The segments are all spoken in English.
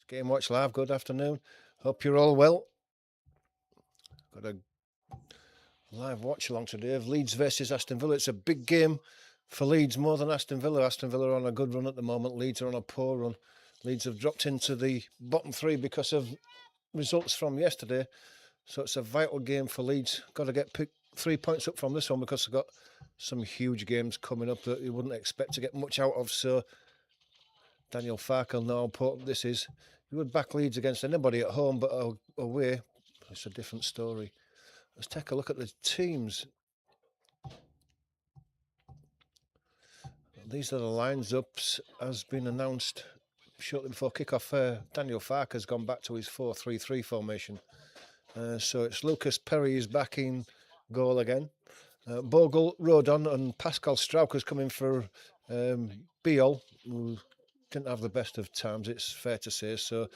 Game Watch Live, good afternoon. Hope you're all well. Got a live watch along today of Leeds versus Aston Villa. It's a big game for Leeds, more than Aston Villa. Aston Villa are on a good run at the moment. Leeds are on a poor run. Leeds have dropped into the bottom three because of results from yesterday. So it's a vital game for Leeds. Got to get 3 points up from this one because they've got some huge games coming up that you wouldn't expect to get much out of. So Daniel Farke will know how important this is. You would back Leeds against anybody at home, but away, it's a different story. Let's take a look at the teams. These are the lines ups as been announced shortly before kickoff. Daniel Farke has gone back to his 4-3-3 formation. So it's Lucas Perry is back in goal again. Bogle, Rodon and Pascal Strauch is coming for Biol, who didn't have the best of times, it's fair to say. So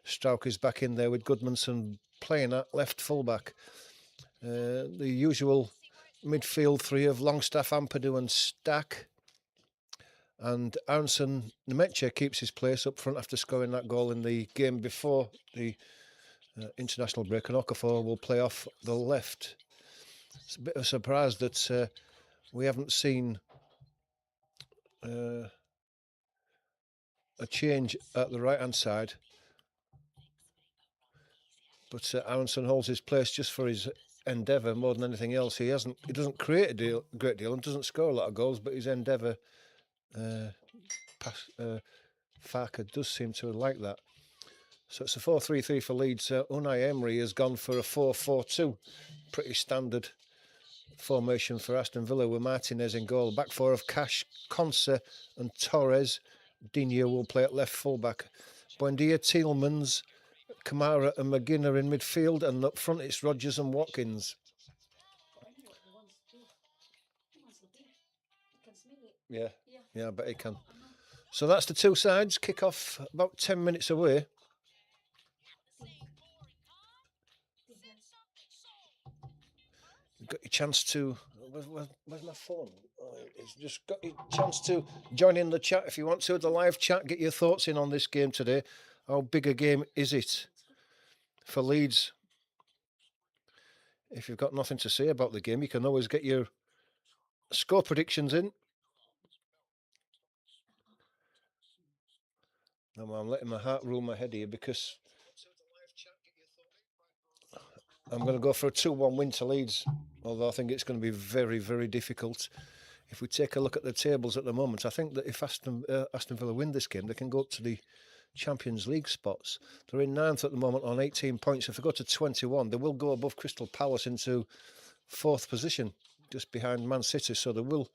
Strauch is back in there with Goodmanson playing at left fullback. The usual midfield three of Longstaff, Ampadu and Stack. And Aronson Nemecha keeps his place up front after scoring that goal in the game before the international break. And Okafor will play off the left. It's a bit of a surprise that we haven't seen a change at the right-hand side. But Aronson holds his place just for his endeavour more than anything else. He doesn't create a great deal and doesn't score a lot of goals, but his endeavour, Farke does seem to like that. So it's a 4-3-3 for Leeds. Unai Emery has gone for a 4-4-2. Pretty standard formation for Aston Villa with Martinez in goal. Back four of Cash, Conce and Torres. Digne will play at left fullback. Buendia, Tielemans, Kamara and McGinn are in midfield, and up front it's Rodgers and Watkins. Yeah, I bet he can. So that's the two sides. Kick off about 10 minutes away. You've got your chance to... Where's my phone? It's just got your chance to join in the chat if you want to, the live chat. Get your thoughts in on this game today. How big a game is it for Leeds? If you've got nothing to say about the game, you can always get your score predictions in. Now I'm letting my heart rule my head here because I'm going to go for a 2-1 win to Leeds, although I think it's going to be very, very difficult. If we take a look at the tables at the moment, I think that if Aston Villa win this game, they can go up to the Champions League spots. They're in 9th at the moment on 18 points. If they go to 21, they will go above Crystal Palace into 4th position, just behind Man City. So they will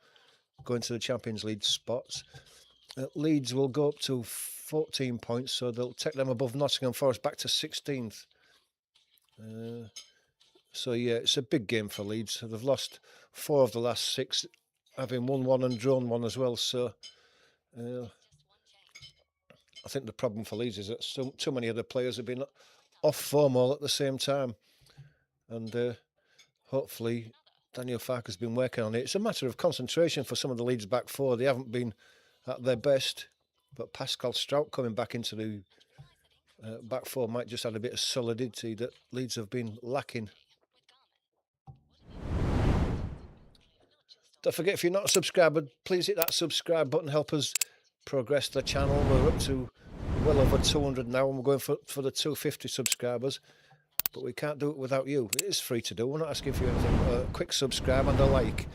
go into the Champions League spots. Leeds will go up to 14 points, so they'll take them above Nottingham Forest back to 16th. So yeah, it's a big game for Leeds. They've lost 4 of the last 6, having won 1 and drawn 1 as well. So I think the problem for Leeds is that too many of the players have been off form all at the same time. And hopefully Daniel Farke has been working on it. It's a matter of concentration for some of the Leeds back four. They haven't been at their best. But Pascal Strauch coming back into the back four might just add a bit of solidity that Leeds have been lacking. Don't forget, if you're not a subscriber, please hit that subscribe button. Help us progress the channel. We're up to well over 200 now, and we're going for the 250 subscribers. But we can't do it without you. It is free to do. We're not asking for you anything. A quick subscribe and a like.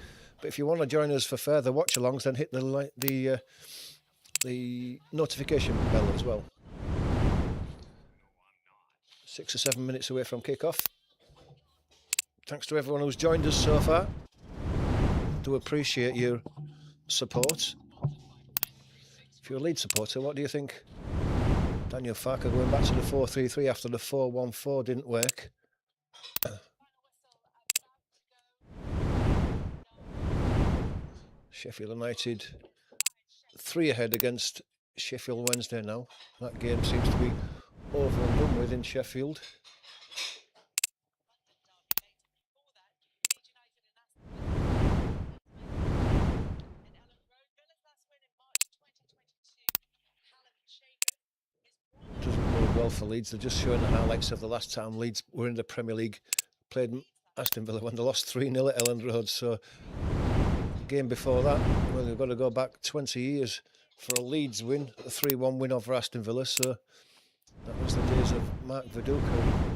But if you want to join us for further watch-alongs, then hit the notification bell as well. 6 or 7 minutes away from kick-off. Thanks to everyone who's joined us so far. Do appreciate your support. If you're a Leeds supporter, what do you think? Daniel Farke going back to the 4-3-3 after the 4-1-4 didn't work. Sheffield United 3 ahead against Sheffield Wednesday now. That game seems to be over and done with in Sheffield. Doesn't bode well for Leeds. They're just showing the highlights of the last time Leeds were in the Premier League, played Aston Villa when they lost 3-0 at Elland Road. So the game before that, well, we've got to go back 20 years for a Leeds win, a 3-1 win over Aston Villa. So that was the days of Mark Viduka.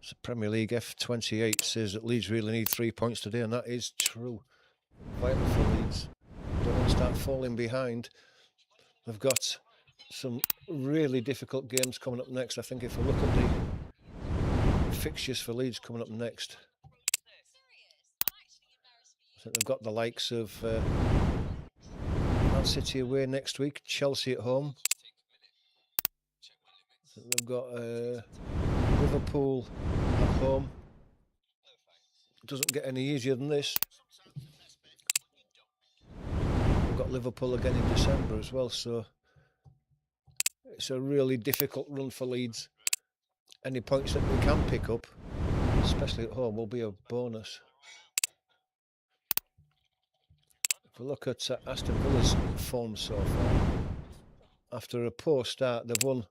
So Premier League F28 says that Leeds really need 3 points today, and that is true. Vital for Leeds. Don't want to start falling behind. They've got some really difficult games coming up next. I think if we look at the fixtures for Leeds coming up next, I think they've got the likes of Man City away next week, Chelsea at home. They've got Liverpool at home. It doesn't get any easier than this. We've got Liverpool again in December as well, so it's a really difficult run for Leeds. Any points that they can pick up, especially at home, will be a bonus. If we look at Aston Villa's form so far, after a poor start, they've won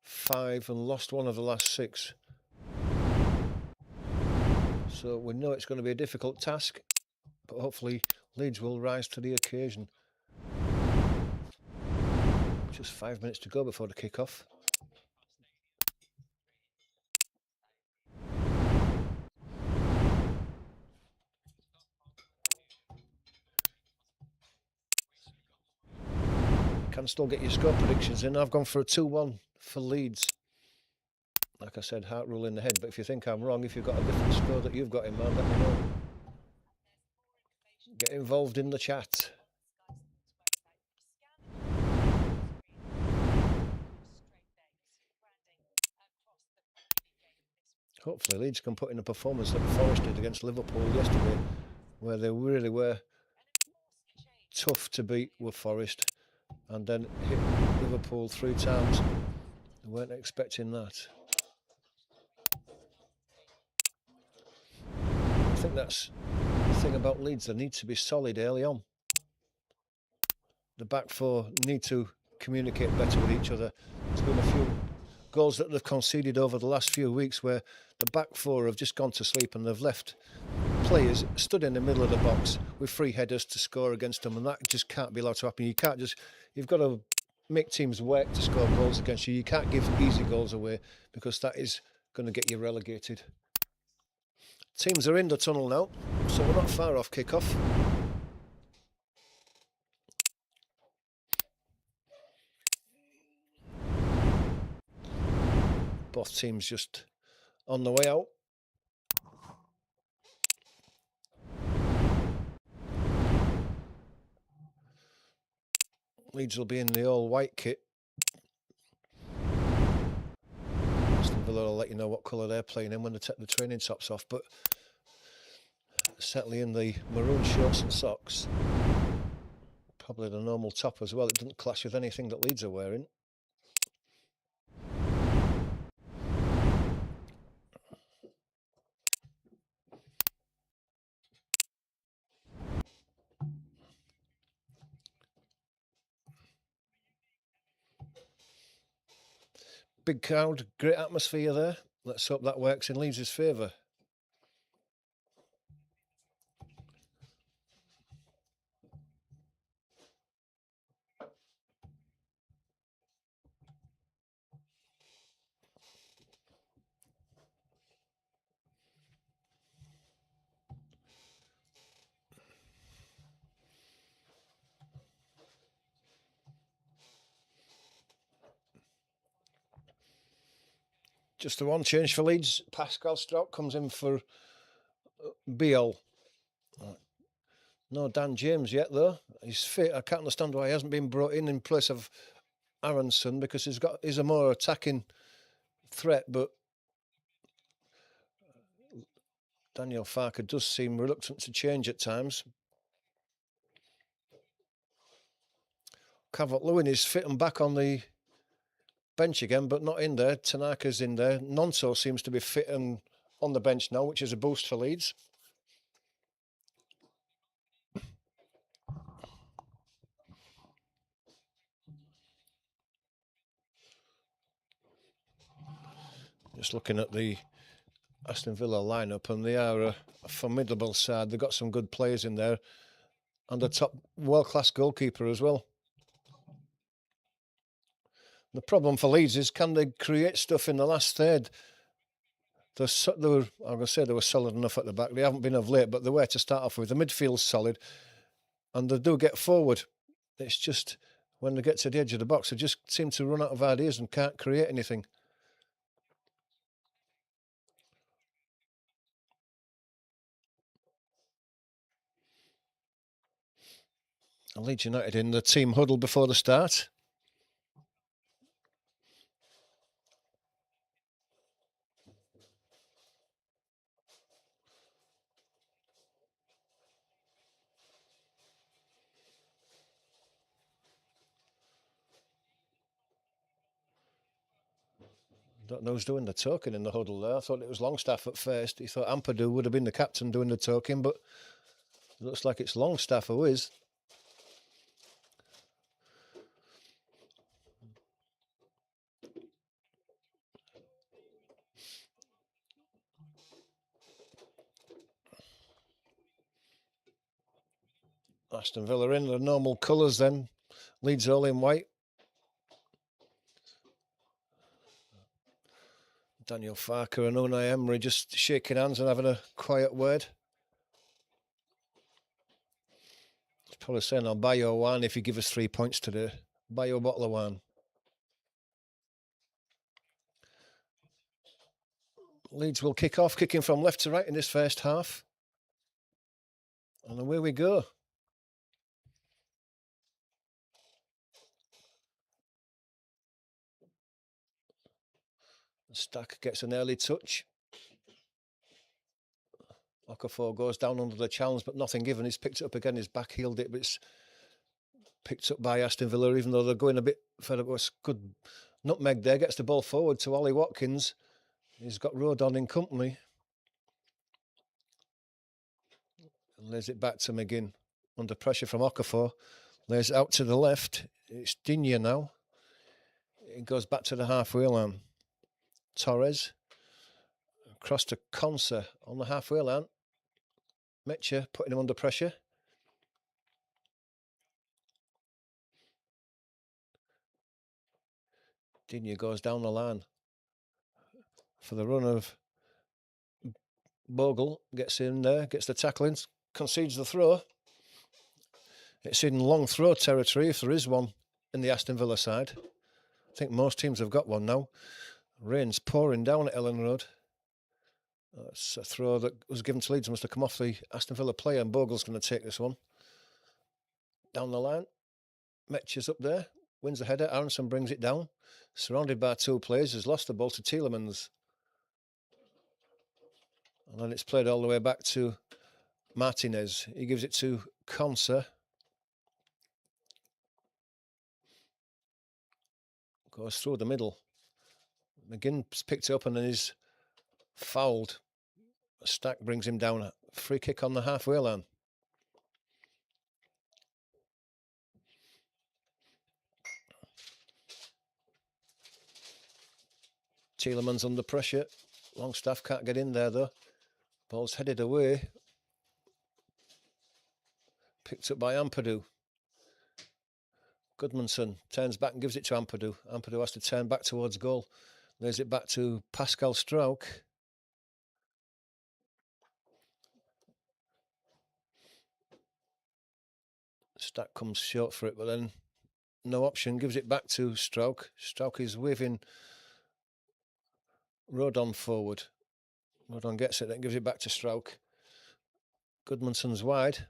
5 and lost 1 of the last 6. So we know it's going to be a difficult task, but hopefully Leeds will rise to the occasion. Just 5 minutes to go before the kick-off. Can still get your score predictions in. I've gone for a 2-1 for Leeds. Like I said, heart rule in the head, but if you think I'm wrong, if you've got a different score that you've got in mind, let me know. Get involved in the chat. Hopefully Leeds can put in a performance that Forest did against Liverpool yesterday, where they really were tough to beat with Forest and then hit Liverpool 3 times. They weren't expecting that. I think that's the thing about Leeds. They need to be solid early on. The back four need to communicate better with each other. There's been a few goals that they've conceded over the last few weeks where the back four have just gone to sleep and they've left players stood in the middle of the box with free headers to score against them, and that just can't be allowed to happen. You've got to make teams work to score goals against you. You can't give easy goals away because that is going to get you relegated. Teams are in the tunnel now, so we're not far off kick-off. Both teams just on the way out. Leeds will be in the all-white kit. Aston Villa will let you know what colour they're playing in when they take the training tops off, but certainly in the maroon shorts and socks. Probably the normal top as well. It doesn't clash with anything that Leeds are wearing. Big crowd, great atmosphere there. Let's hope that works in Leeds' favour. Just the one change for Leeds. Pascal Strout comes in for Biel. No Dan James yet, though. He's fit. I can't understand why he hasn't been brought in place of Aronson, because he's a more attacking threat, but Daniel Farke does seem reluctant to change at times. Calvert-Lewin is fit and back on the bench again, but not in there. Tanaka's in there. Nonso seems to be fit and on the bench now, which is a boost for Leeds. Just looking at the Aston Villa lineup, and they are a formidable side. They've got some good players in there, and a top world-class goalkeeper as well. The problem for Leeds is, can they create stuff in the last third? I'm going to say they were solid enough at the back. They haven't been of late, but they were to start off with. The midfield's solid, and they do get forward. It's just when they get to the edge of the box, they just seem to run out of ideas and can't create anything. And Leeds United in the team huddle before the start. Don't know who's doing the talking in the huddle there. I thought it was Longstaff at first. He thought Ampadu would have been the captain doing the talking, but it looks like it's Longstaff who is. Aston Villa in the normal colours then. Leeds all in white. Daniel Farker and Unai Emery just shaking hands and having a quiet word. He's probably saying, I'll buy you a wine if you give us 3 points today. Buy you a bottle of wine. Leeds will kick off, kicking from left to right in this first half. And away we go. Stack gets an early touch. Okafor goes down under the challenge, but nothing given. He's picked it up again. He's back-heeled it, but it's picked up by Aston Villa, even though they're going a bit further. It's good nutmeg there. Gets the ball forward to Ollie Watkins. He's got Rodon in company. Lays it back to McGinn. Under pressure from Okafor. Lays it out to the left. It's Digne now. It goes back to the halfway line. Torres. Across to Konsa on the halfway line. Metcher putting him under pressure. Digne goes down the line for the run of Bogle. Gets in there, gets the tackling, concedes the throw. It's in long throw territory, if there is one in the Aston Villa side. I think most teams have got one now. Rain's pouring down at Ellen Road. It's a throw that was given to Leeds, must have come off the Aston Villa player, and Bogle's going to take this one. Down the line. Metcher's up there, wins the header. Aronson brings it down. Surrounded by two players, has lost the ball to Tielemans. And then it's played all the way back to Martinez. He gives it to Konsa. Goes through the middle. McGinn's picked it up and then he's fouled. A Stack brings him down. A free kick on the halfway line. Tielemans under pressure. Longstaff can't get in there though. Ball's headed away. Picked up by Ampadu. Goodmanson turns back and gives it to Ampadu. Ampadu has to turn back towards goal. Lays it back to Pascal Strauch. Stack comes short for it, but then no option. Gives it back to Strauch. Strauch is waving Rodon forward. Rodon gets it, then gives it back to Strauch. Goodmanson's wide.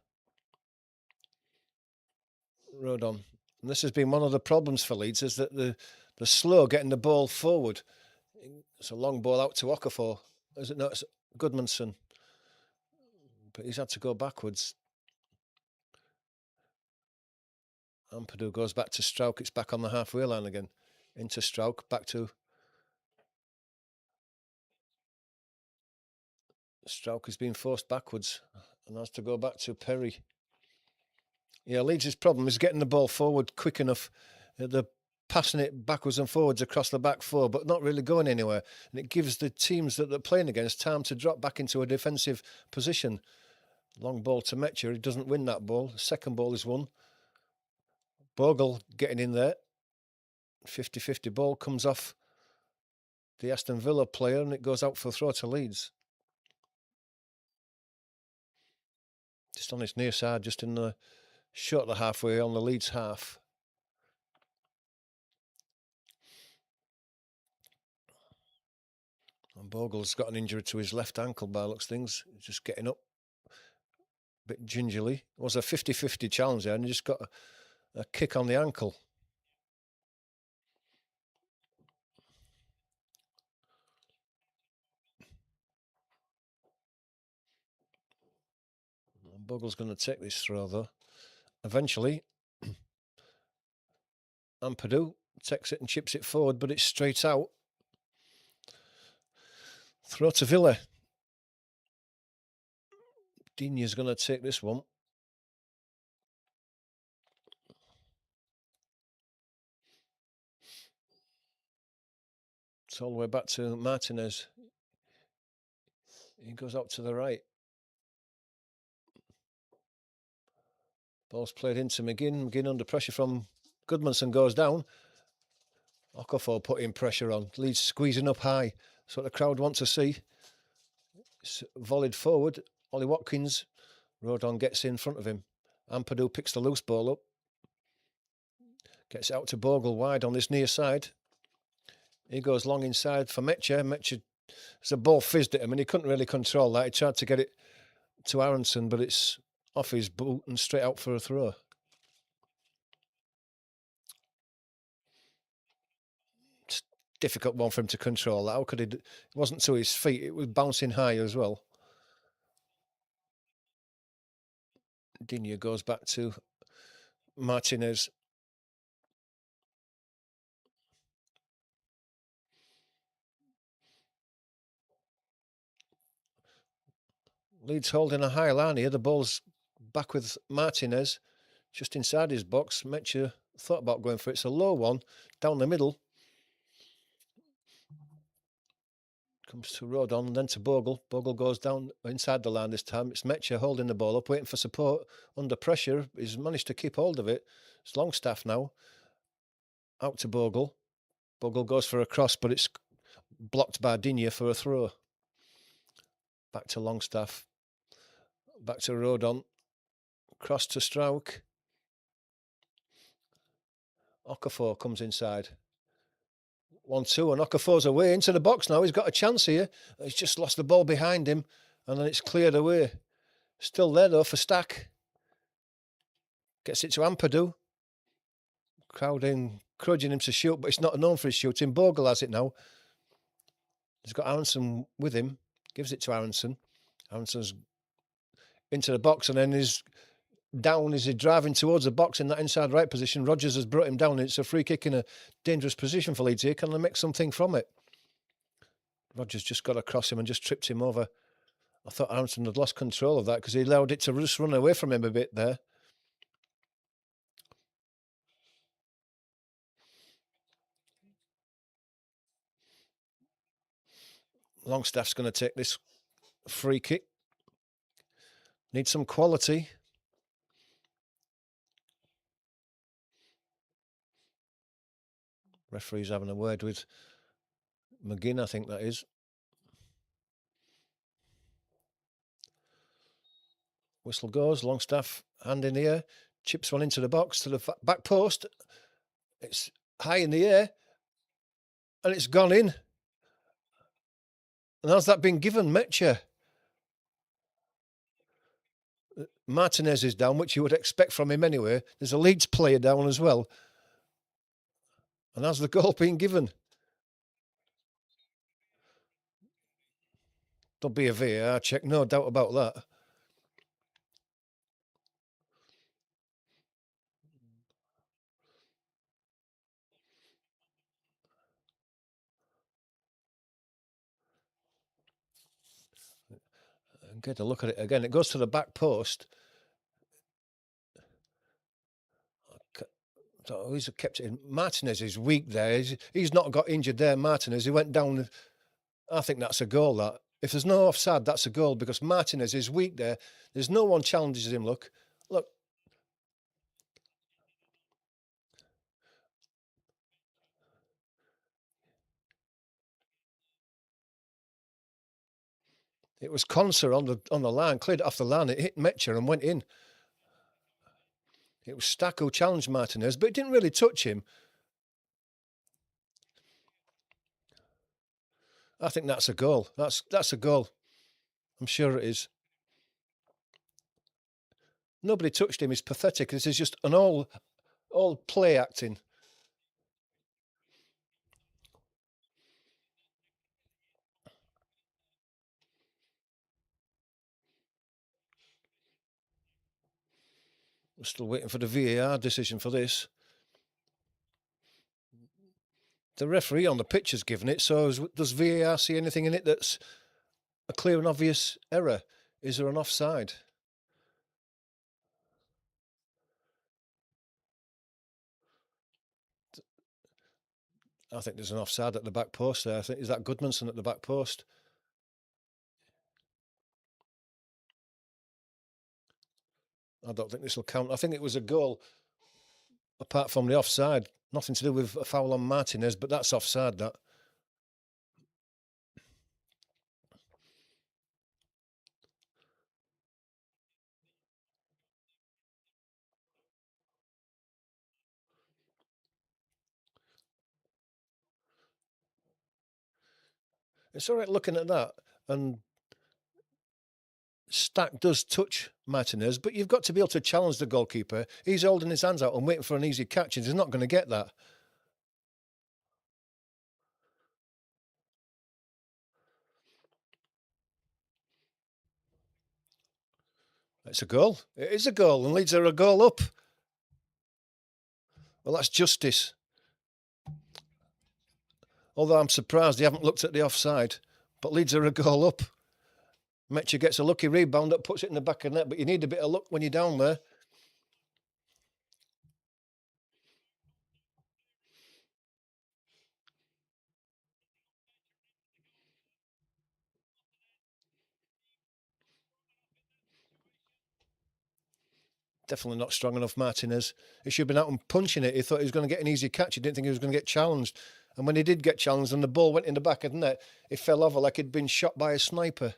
Rodon. And this has been one of the problems for Leeds, is that they're slow getting the ball forward. It's a long ball out to Okafor. Is it not? It's Goodmanson. But he's had to go backwards. Ampadu goes back to Strauch. It's back on the halfway line again. Into Strauch. Back to Strauch is being forced backwards and has to go back to Perry. Yeah, Leeds' problem is getting the ball forward quick enough. The passing it backwards and forwards across the back four, but not really going anywhere. And it gives the teams that they're playing against time to drop back into a defensive position. Long ball to Metcher. He doesn't win that ball. The second ball is won. Bogle getting in there. 50-50 ball comes off the Aston Villa player and it goes out for a throw to Leeds. Just on its near side, just in the short of the halfway on the Leeds half. And Bogle's got an injury to his left ankle by looks things. He's just getting up a bit gingerly. It was a 50-50 challenge there and he just got a kick on the ankle. Bogle's going to take this throw though. Eventually, Ampadu takes it and chips it forward, but it's straight out. Throw to Villa. Digne's going to take this one. It's all the way back to Martinez. He goes out to the right. Ball's played into McGinn. McGinn under pressure from Goodmanson goes down. Okafor putting pressure on. Leeds squeezing up high. That's what the crowd want to see. It's volleyed forward. Ollie Watkins. Rodon gets in front of him. Ampadu picks the loose ball up. Gets out to Bogle wide on this near side. He goes long inside for Metcher. Metcher, as the ball fizzed at him and he couldn't really control that. He tried to get it to Aronson, but it's off his boot and straight out for a throw. It's a difficult one for him to control. How could he? It wasn't to his feet. It was bouncing high as well. Digne goes back to Martinez. Leeds holding a high line here. The ball's back with Martinez, just inside his box. Metcher thought about going for it. It's a low one, down the middle. Comes to Rodon, then to Bogle. Bogle goes down inside the line this time. It's Metcher holding the ball up, waiting for support. Under pressure, he's managed to keep hold of it. It's Longstaff now. Out to Bogle. Bogle goes for a cross, but it's blocked by Digne for a throw. Back to Longstaff. Back to Rodon. Cross to Strauch. Okafor comes inside. 1-2 and Okafor's away into the box now. He's got a chance here. He's just lost the ball behind him and then it's cleared away. Still there though for Stack. Gets it to Ampadu. Crowd encouraging him to shoot, but it's not known for his shooting. Bogle has it now. He's got Aronson with him. Gives it to Aronson. Aronson's into the box and then is down as he's driving towards the box in that inside right position. Rodgers has brought him down. It's a free kick in a dangerous position for Leeds here. Can they make something from it? Rodgers just got across him and just tripped him over. I thought Aronson had lost control of that because he allowed it to just run away from him a bit there. Longstaff's going to take this free kick. Need some quality. Referee's having a word with McGinn, I think that is. Whistle goes, Longstaff, hand in the air, chips one into the box to the back post. It's high in the air, and it's gone in. And how's that been given, Metcher? Martinez is down, which you would expect from him anyway. There's a Leeds player down as well. And how's the goal been given? There'll be a VAR check, no doubt about that. And get a look at it again. It goes to the back post. So he's kept it in. Martinez is weak there. He's not got injured there, Martinez. He went down. I think that's a goal, that. If there's no offside, that's a goal because Martinez is weak there. There's no one challenges him, look. Look. It was Conser on the line, cleared it off the line. It hit Metcher and went in. It was Stack who challenged Martinez, but it didn't really touch him. I think that's a goal. That's a goal. I'm sure it is. Nobody touched him. It's pathetic. This is just an all play acting. We're still waiting for the VAR decision for this. The referee on the pitch has given it, so does VAR see anything in it that's a clear and obvious error? Is there an offside? I think there's an offside at the back post there. I think, is that Goodmanson at the back post? I don't think this will count. I think it was a goal, apart from the offside. Nothing to do with a foul on Martinez, but that's offside, that. It's all right looking at that, and Stack does touch Martinez, but you've got to be able to challenge the goalkeeper. He's holding his hands out and waiting for an easy catch, and he's not going to get that. It's a goal. It is a goal, and Leeds are a goal up. Well, that's justice. Although I'm surprised they haven't looked at the offside, but Leeds are a goal up. Metcher gets a lucky rebound that puts it in the back of the net, but you need a bit of luck when you're down there. Definitely not strong enough, Martinez. He should have been out and punching it. He thought he was going to get an easy catch. He didn't think he was going to get challenged. And when he did get challenged and the ball went in the back of the net, he fell over like he'd been shot by a sniper.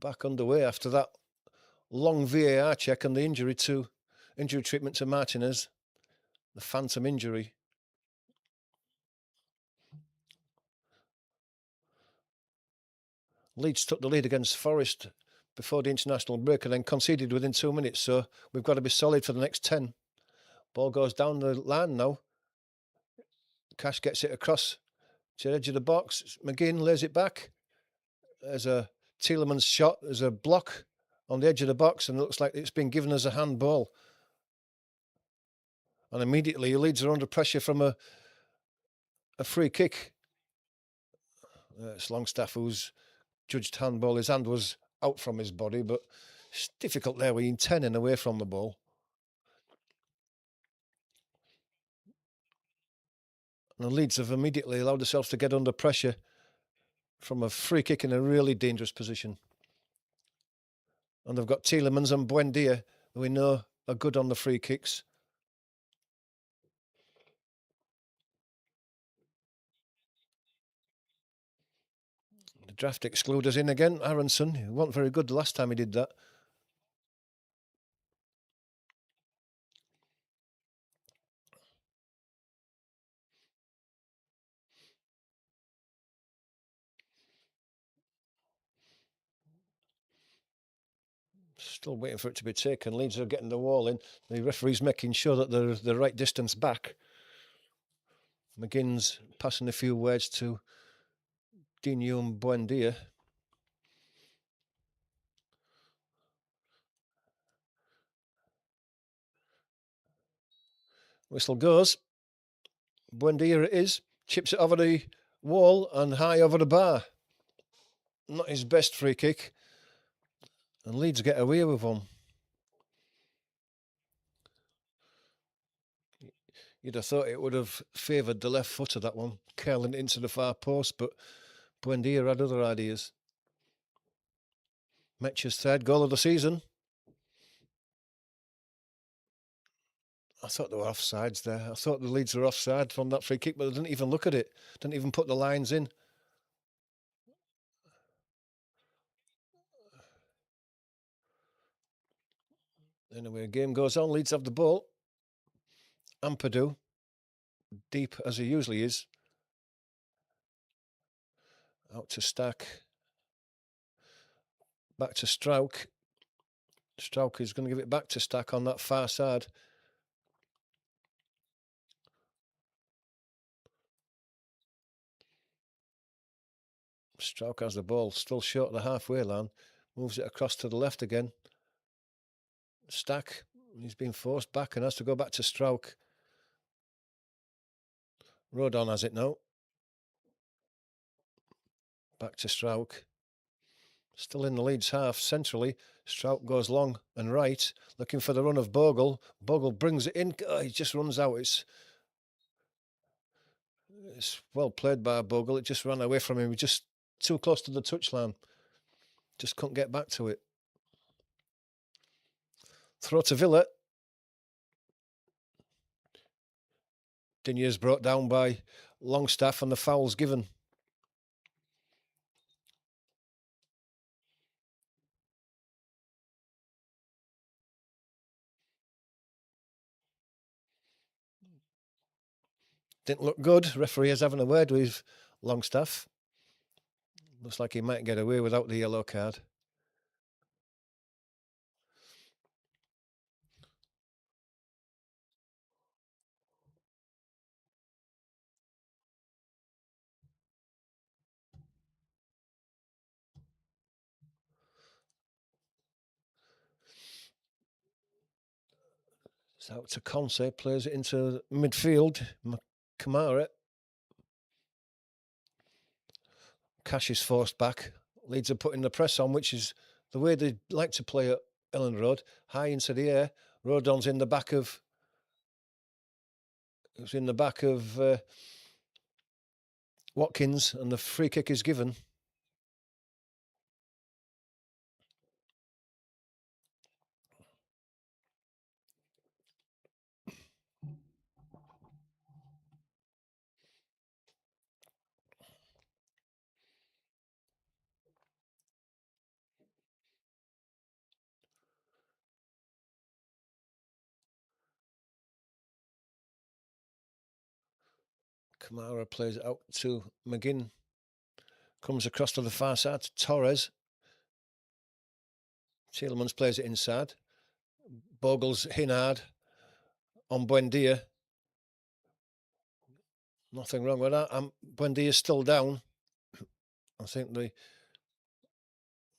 Back underway after that long VAR check and the injury treatment to Martinez, the phantom injury. Leeds took the lead against Forest before the international break and then conceded within 2 minutes. So we've got to be solid for the next 10. Ball goes down the line now. Cash gets it across to the edge of the box. McGinn lays it back. There's a Tielemans shot. There's a block on the edge of the box, and it looks like it's been given as a handball. And immediately Leeds are under pressure from a free kick. It's Longstaff who's judged handball. His hand was out from his body, but it's difficult there when you're 10 and away from the ball. And the Leeds have immediately allowed themselves to get under pressure from a free kick in a really dangerous position. And they've got Tielemans and Buendia, who we know are good on the free kicks. The draft excluders in again. Aronson, he wasn't very good the last time he did that. Still waiting for it to be taken. Leeds are getting the wall in. The referee's making sure that they're the right distance back. McGinn's passing a few words to Dinu and Buendia. Whistle goes. Buendia it is. Chips it over the wall and high over the bar. not his best free kick. And Leeds get away with one. You'd have thought it would have favoured the left foot of that one, curling it into the far post, but Buendia had other ideas. Metch's third goal of the season. I thought there were offsides there. I thought the Leeds were offside from that free kick, but they didn't even look at it. Didn't even put the lines in. Anyway, game goes on. Leeds have the ball. Ampadu, deep as he usually is. Out to Stack. Back to Strauch. Strauch is going to give it back to Stack on that far side. Strauch has the ball, still short of the halfway line. Moves it across to the left again. Stack, he's been forced back and has to go back to Strauch. Rodon has it now. Back to Strauch. Still in the Leeds half, centrally. Strauch goes long and right, looking for the run of Bogle. Bogle brings it in. Oh, he just runs out. It's well played by Bogle. It just ran away from him. He just too close to the touchline. Just couldn't get back to it. Throw to Villa. Dinier's brought down by Longstaff and the foul's given. Didn't look good. Referee is having a word with Longstaff. Looks like he might get away without the yellow card. It's out to Conce, plays it into midfield. Kamara. Cash is forced back. Leeds are putting the press on, which is the way they like to play at Ellen Road. High into the air. Rodon's in the back of... It was in the back of Watkins, and the free kick is given. Kamara plays it out to McGinn. Comes across to the far side to Torres. Tielemans plays it inside. Bogle's Hinard on Buendia. Nothing wrong with that. Buendia's still down. I think the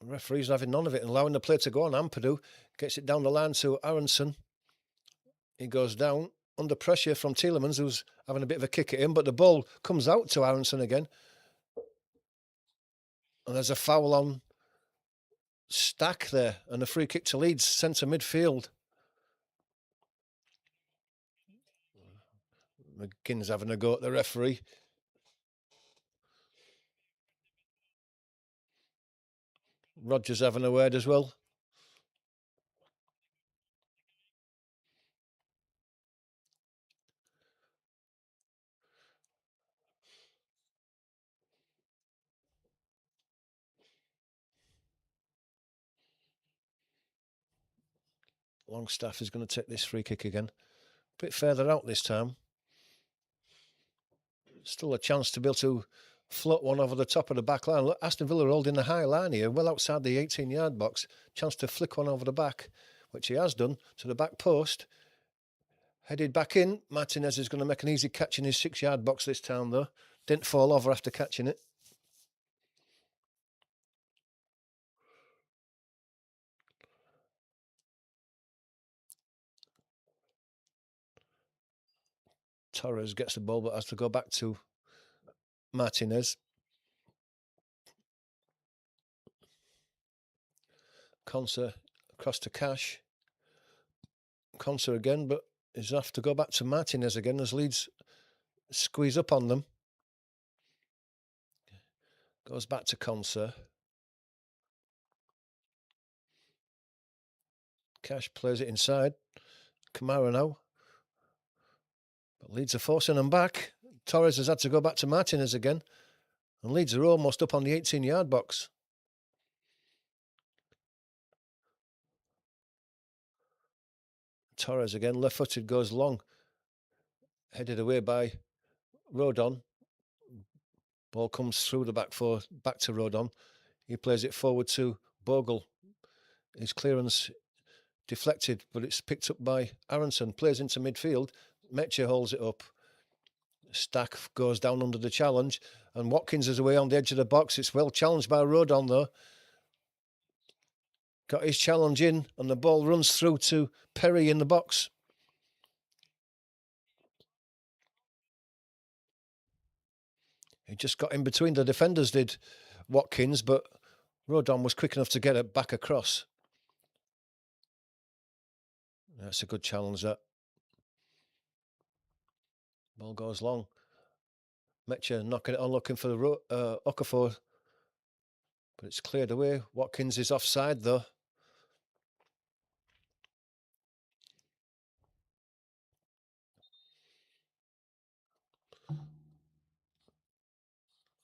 referee's having none of it and allowing the play to go on. Ampadu gets it down the line to Aronson. He goes down under pressure from Tielemans, who's having a bit of a kick at him, but the ball comes out to Aronson again. And there's a foul on Stack there, and a free kick to Leeds, centre midfield. McGinn's having a go at the referee. Rogers having a word as well. Longstaff is going to take this free kick again. A bit further out this time. Still a chance to be able to float one over the top of the back line. Look, Aston Villa holding the high line here, well outside the 18-yard box. Chance to flick one over the back, which he has done, to the back post. Headed back in. Martinez is going to make an easy catch in his 6-yard box this time, though. Didn't fall over after catching it. Torres gets the ball, but has to go back to Martinez. Conser across to Cash. Conser again, but he's have to go back to Martinez again as Leeds squeeze up on them. Goes back to Conser. Cash plays it inside. Kamara now. But Leeds are forcing them back. Torres has had to go back to Martinez again. And Leeds are almost up on the 18-yard box. Torres again, left-footed, goes long. Headed away by Rodon. Ball comes through the back four, back to Rodon. He plays it forward to Bogle. His clearance deflected, but it's picked up by Aronson. Plays into midfield. Meche holds it up. Stack goes down under the challenge, and Watkins is away on the edge of the box. It's well challenged by Rodon, though. Got his challenge in, and the ball runs through to Perry in the box. He just got in between the defenders, did Watkins, but Rodon was quick enough to get it back across. That's a good challenge, that. Ball goes long. Meche knocking it on, looking for the Okafor. But it's cleared away. Watkins is offside, though.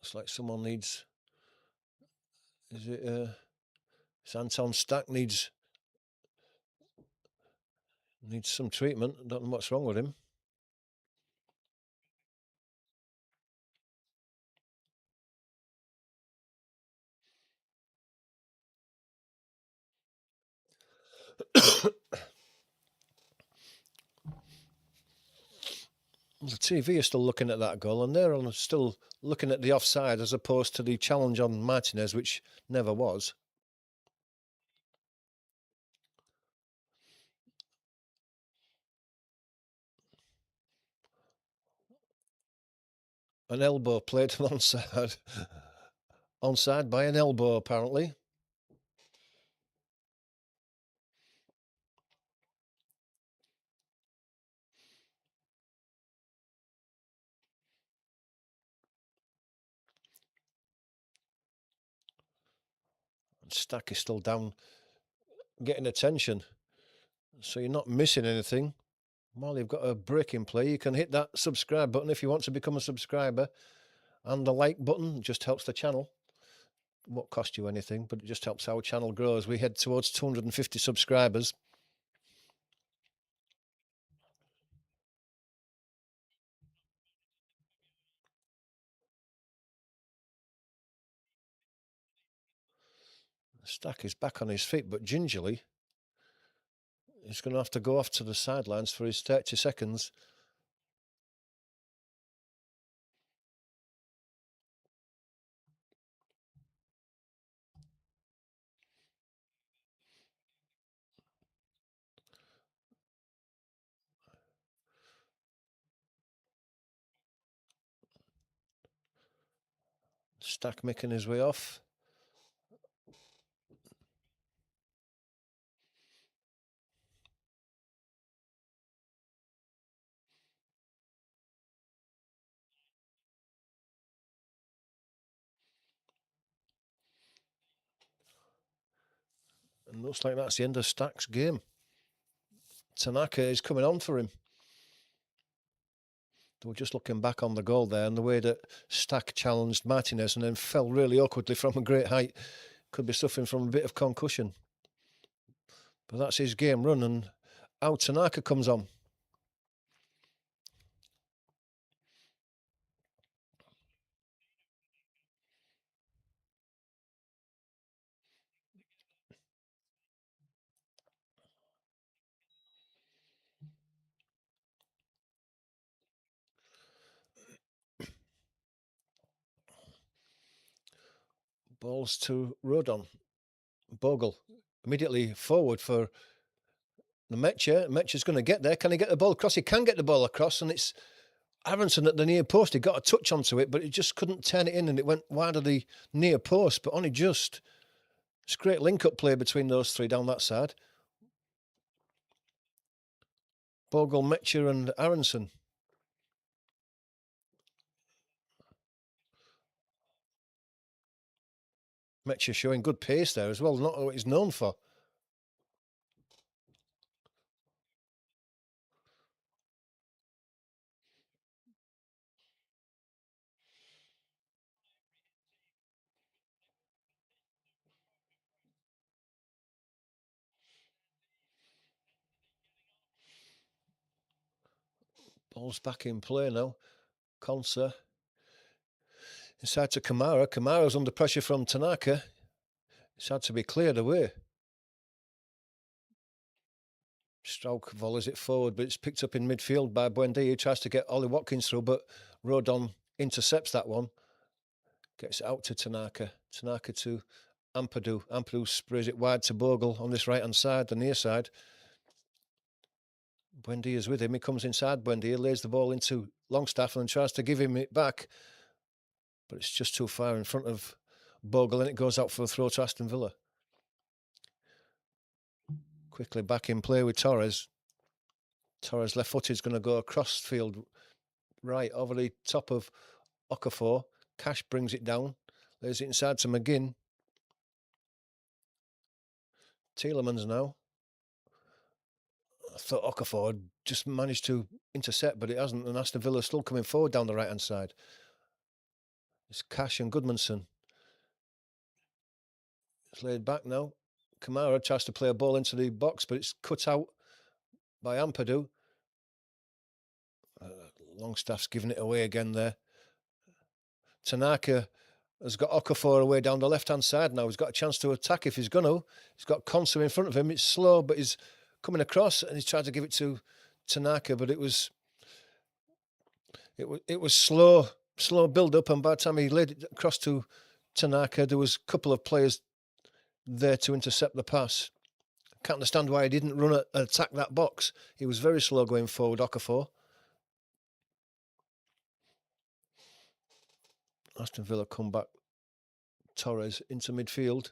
Looks like someone needs... Is it... It's Anton Stack needs some treatment. I don't know what's wrong with him. The TV is still looking at that goal, and they're still looking at the offside as opposed to the challenge on Martinez, which never was. An elbow played him onside. Onside by an elbow, apparently. Stack is still down, getting attention. So you're not missing anything. While you've got a break in play, you can hit that subscribe button if you want to become a subscriber. And the like button just helps the channel. It won't cost you anything, but it just helps our channel grow as we head towards 250 subscribers. Stack is back on his feet, but gingerly he's going to have to go off to the sidelines for his 30 seconds. Stack making his way off. And looks like that's the end of Stack's game. Tanaka is coming on for him. We're just looking back on the goal there and the way that Stack challenged Martinez and then fell really awkwardly from a great height. Could be suffering from a bit of concussion. But that's his game run, and out Tanaka comes on. Balls to Rodon. Bogle immediately forward for the Meche. Meche's going to get there. Can he get the ball across? He can get the ball across, and it's Aronson at the near post. He got a touch onto it, but he just couldn't turn it in, and it went wide of the near post, but only just. It's great link-up play between those three down that side. Bogle, Metcher and Aronson. Metcher showing good pace there as well, not what he's known for. Ball's back in play now. Conser. Inside to Kamara. Kamara's under pressure from Tanaka. It's had to be cleared away. Strauch volleys it forward, but it's picked up in midfield by Buendia, who tries to get Ollie Watkins through, but Rodon intercepts that one. Gets it out to Tanaka. Tanaka to Ampadu. Ampadu sprays it wide to Bogle on this right-hand side, the near side. Buendia's with him. He comes inside Buendia, lays the ball into Longstaff and tries to give him it back. But it's just too far in front of Bogle and it goes out for a throw to Aston Villa. Quickly back in play with Torres. Torres left footed is going to go across field right over the top of Okafor. Cash brings it down, lays it inside to McGinn. Tielemans now. I thought Okafor had just managed to intercept, but it hasn't, and Aston Villa still coming forward down the right-hand side. It's Cash and Goodmanson. It's laid back now. Kamara tries to play a ball into the box, but it's cut out by Ampadu. Longstaff's giving it away again there. Tanaka has got Okafor away down the left-hand side now. He's got a chance to attack if he's going to. He's got Conser in front of him. It's slow, but he's coming across and he's tried to give it to Tanaka, but it was slow build-up, and by the time he laid it across to Tanaka, there was a couple of players there to intercept the pass. Can't understand why he didn't run and attack that box. He was very slow going forward, Okafor. Aston Villa come back. Torres into midfield.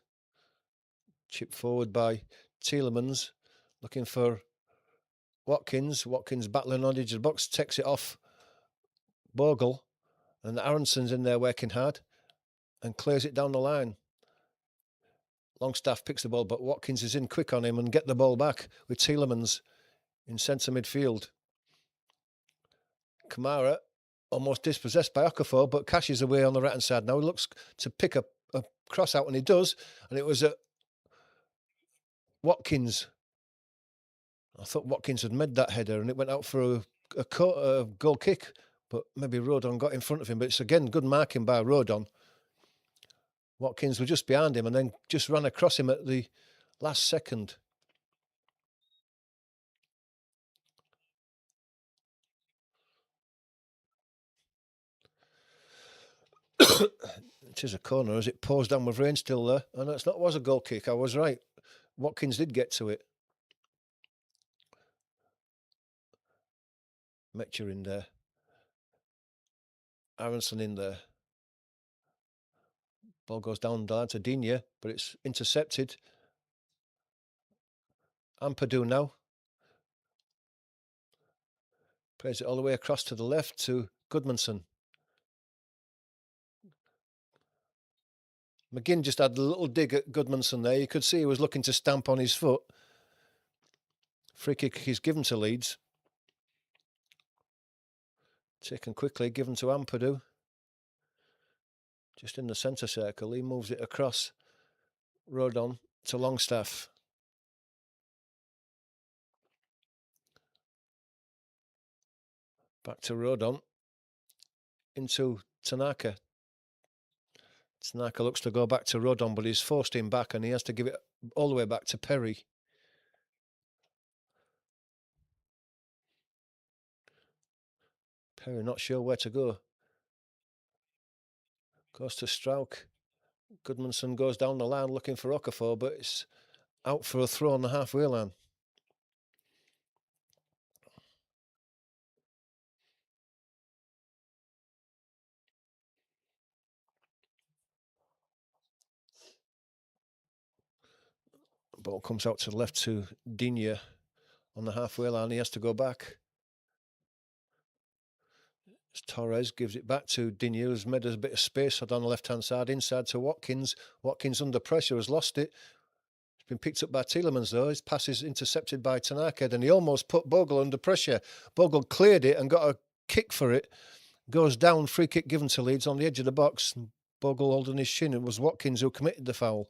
Chipped forward by Tielemans. Looking for Watkins. Watkins battling on the edge of the box. Takes it off Bogle. And Aronson's in there working hard. And clears it down the line. Longstaff picks the ball, but Watkins is in quick on him and get the ball back with Tielemans in centre midfield. Kamara almost dispossessed by Okafor, but Cash is away on the right-hand side now. He looks to pick a cross out, and he does. And it was Watkins. I thought Watkins had made that header, and it went out for a goal kick, but maybe Rodon got in front of him. But it's again good marking by Rodon. Watkins was just behind him and then just ran across him at the last second. It is a corner as it pours down with rain still there. And it was a goal kick. I was right. Watkins did get to it. Metcher in there. Aronson in there. Ball goes down to Digne, but it's intercepted. Ampadu now. Plays it all the way across to the left to Goodmanson. McGinn just had a little dig at Goodmanson there. You could see he was looking to stamp on his foot. Free kick is given to Leeds. Taken quickly, given to Ampadu. Just in the centre circle, he moves it across Rodon to Longstaff. Back to Rodon. Into Tanaka. Tanaka looks to go back to Rodon, but he's forced him back and he has to give it all the way back to Perry. Perry not sure where to go. Goes to Strauch. Goodmanson goes down the line looking for Okafor, but it's out for a throw on the halfway line. Ball comes out to the left to Digne on the halfway line. He has to go back. Torres gives it back to Digne, who's made a bit of space on the left-hand side, inside to Watkins. Watkins under pressure, has lost it. It's been picked up by Tielemans though. His pass is intercepted by Tanaka, and he almost put Bogle under pressure. Bogle cleared it and got a kick for it. Goes down, free kick given to Leeds on the edge of the box. Bogle holding his shin. It was Watkins who committed the foul.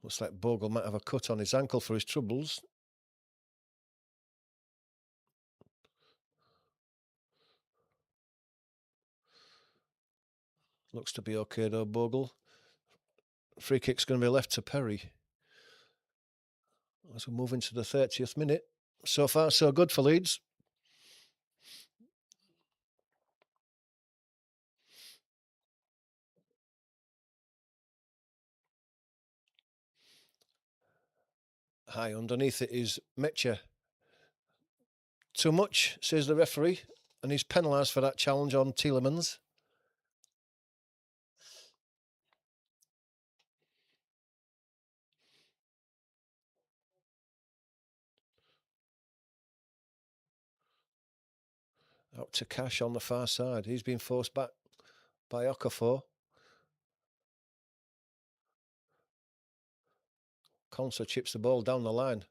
Looks like Bogle might have a cut on his ankle for his troubles. Looks to be okay though, Bogle. Free kick's going to be left to Perry. As we move into the 30th minute. So far, so good for Leeds. High underneath it is Metcher. Too much, says the referee, and he's penalised for that challenge on Tielemans. Out to Cash on the far side. He's been forced back by Okafor. Conser chips the ball down the line.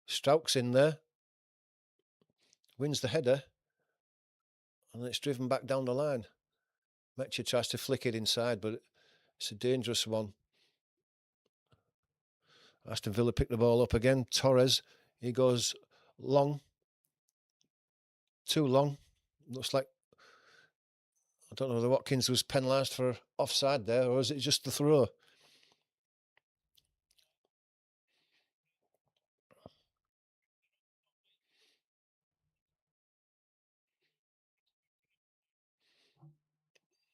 Strauch's in there. Wins the header. And it's driven back down the line. Metcher tries to flick it inside, but it's a dangerous one. Aston Villa pick the ball up again. Torres, he goes long. Too long. Looks like, I don't know whether Watkins was penalised for offside there, or is it just the throw?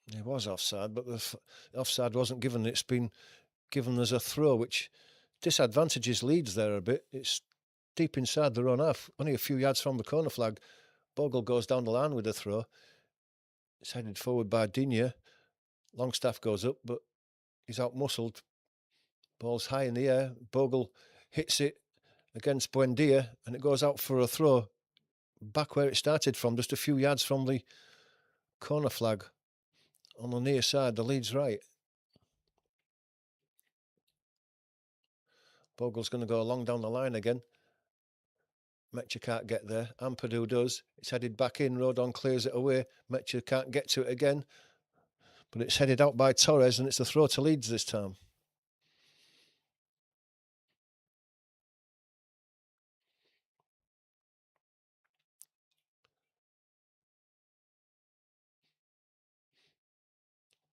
He was offside, but the offside wasn't given. It's been given as a throw, which disadvantages Leeds there a bit. It's deep inside their own half, only a few yards from the corner flag. Bogle goes down the line with a throw. It's headed forward by Digne. Longstaff goes up, but he's out-muscled. Ball's high in the air. Bogle hits it against Buendia, and it goes out for a throw back where it started from, just a few yards from the corner flag on the near side, the Leeds right. Bogle's going to go along down the line again. Metcher can't get there. Ampadu does. It's headed back in. Rodon clears it away. Metcher can't get to it again. But it's headed out by Torres, and it's a throw to Leeds this time.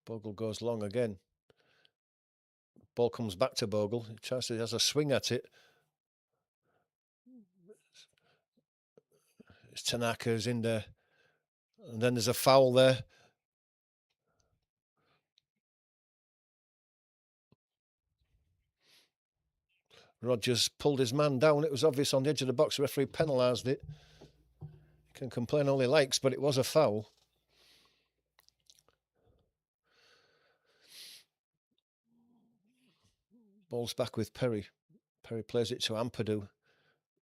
Bogle goes long again. Ball comes back to Bogle. He has a swing at it. It's Tanaka who's in there. And then there's a foul there. Rodgers pulled his man down. It was obvious on the edge of the box. The referee penalised it. He can complain all he likes, but it was a foul. Ball's back with Perry. Perry plays it to Ampadu.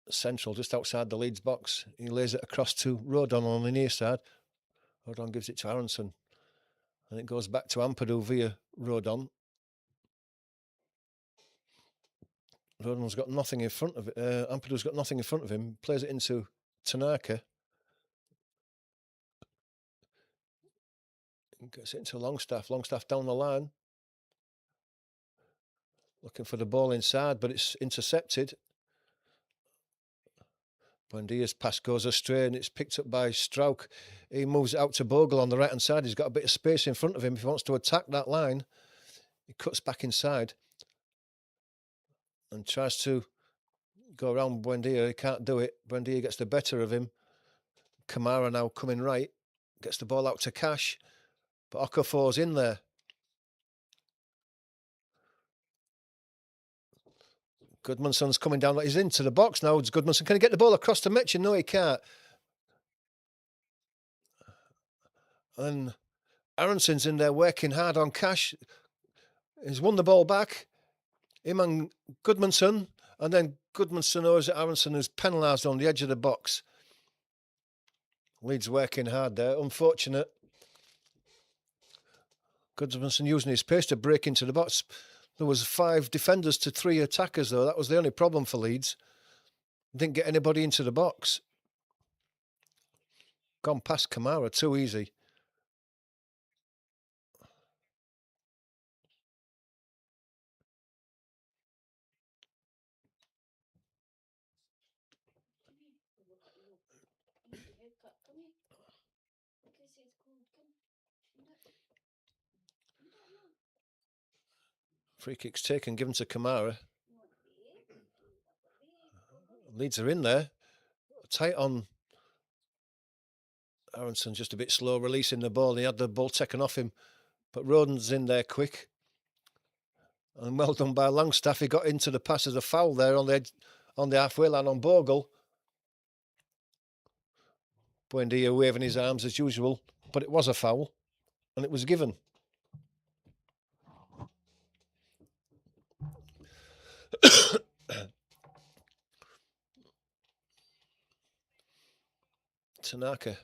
Central, just outside the Leeds box. He lays it across to Rodon on the near side. Rodon gives it to Aronson. And it goes back to Ampadu via Rodon. Rodon's got nothing in front of it. Ampadu's got nothing in front of him. Plays it into Tanaka. Gets it into Longstaff. Longstaff down the line. Looking for the ball inside, but it's intercepted. Buendia's pass goes astray and it's picked up by Strauch. He moves it out to Bogle on the right-hand side. He's got a bit of space in front of him. If he wants to attack that line, he cuts back inside and tries to go around Buendia. He can't do it. Buendia gets the better of him. Kamara now coming right. Gets the ball out to Cash. But Okafor's in there. Goodmanson's coming down. He's into the box now. It's Goodmanson. Can he get the ball across to Metcher? No, he can't. And Aronson's in there working hard on Cash. He's won the ball back. Him and Goodmanson. And then Goodmanson owes it Aronson, who's penalised on the edge of the box. Leeds working hard there. Unfortunate. Goodmanson using his pace to break into the box. There was 5 defenders to 3 attackers, though. That was the only problem for Leeds. Didn't get anybody into the box. Gone past Kamara too easy. Free kick's taken, given to Kamara. Leeds are in there. Tight on. Aronson just a bit slow releasing the ball. He had the ball taken off him. But Roden's in there quick. And well done by Longstaff. He got into the pass as a foul there on the edge, on the halfway line on Bogle. Buendia waving his arms as usual. But it was a foul. And it was given. Tanaka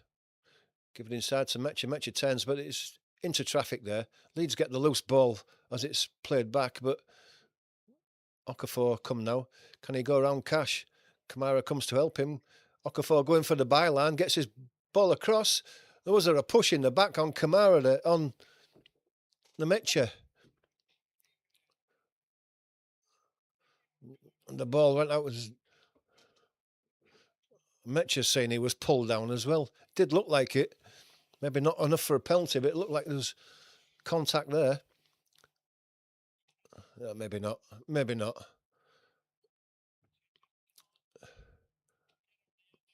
giving inside to Mecha. Mecha turns, but it's into traffic there. Leeds get the loose ball as it's played back, but Okafor come now. Can he go around Cash? Kamara comes to help him. Okafor going for the byline, gets his ball across. There was a push in the back on Kamara there, on the Mecha. And the ball went out. Was Mecha saying he was pulled down as well. Did look like it. Maybe not enough for a penalty, but it looked like there was contact there. Maybe not. Maybe not.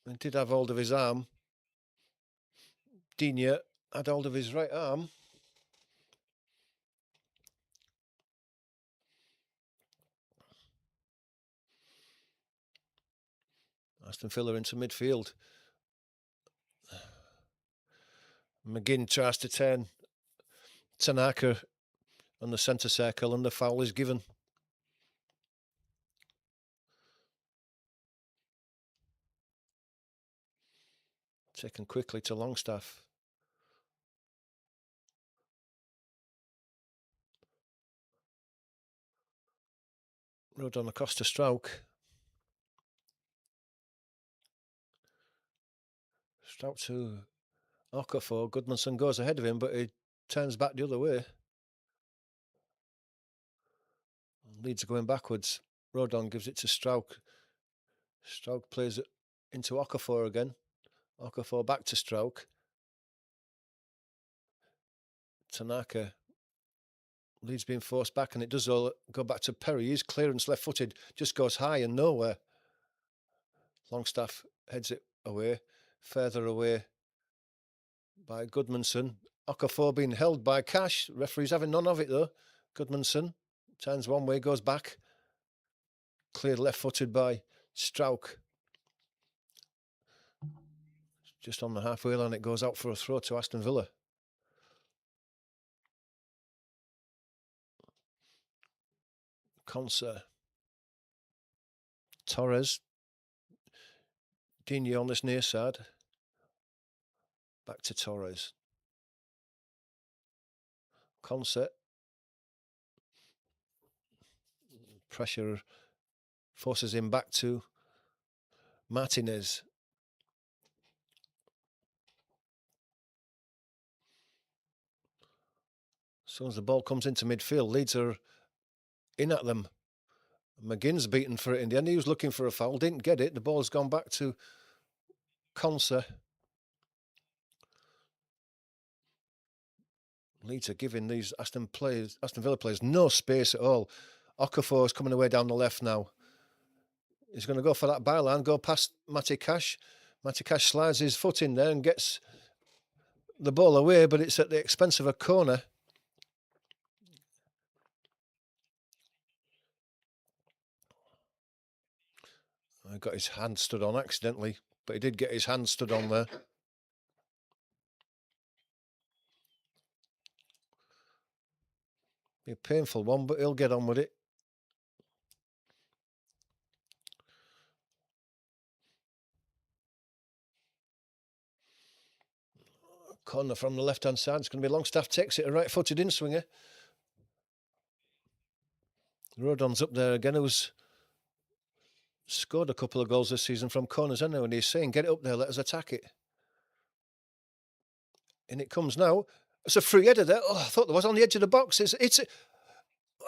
He did have hold of his arm. Digne had hold of his right arm. Aston Villa into midfield. McGinn tries to turn Tanaka on the centre circle and the foul is given. Taken quickly to Longstaff. Rodon across to Strauch. Strauch to Okafor. Goodmanson goes ahead of him, but he turns back the other way. Leeds are going backwards. Rodon gives it to Strauch. Strauch plays it into Okafor again. Okafor back to Strauch. Tanaka. Leeds being forced back, and it does all go back to Perry. His clearance left-footed just goes high and nowhere. Longstaff heads it away, further away by Goodmanson. Okafor being held by Cash. Referee's having none of it though. Goodmanson turns one way, goes back. Cleared left-footed by Strauch. Just on the halfway line, it goes out for a throw to Aston Villa. Conser. Torres. Digne on this near side. Back to Torres. Conser. Pressure forces him back to Martinez. As soon as the ball comes into midfield, Leeds are in at them. McGinn's beaten for it in the end. He was looking for a foul, didn't get it. The ball's gone back to Conser. Leeds are giving these Aston Villa players no space at all. Okafor is coming away down the left now. He's going to go for that byline, go past Matty Cash. Matty Cash slides his foot in there and gets the ball away, but it's at the expense of a corner. I got his hand stood on accidentally, but he did get his hand stood on there. Be a painful one, but he'll get on with it. Corner from the left-hand side. It's going to be Longstaff takes it. A right-footed in-swinger. Rodon's up there again, who's scored a couple of goals this season from corners anyway, and he's saying, get it up there, let us attack it. And it comes now. It's a free header there. Oh, I thought there was on the edge of the box. It's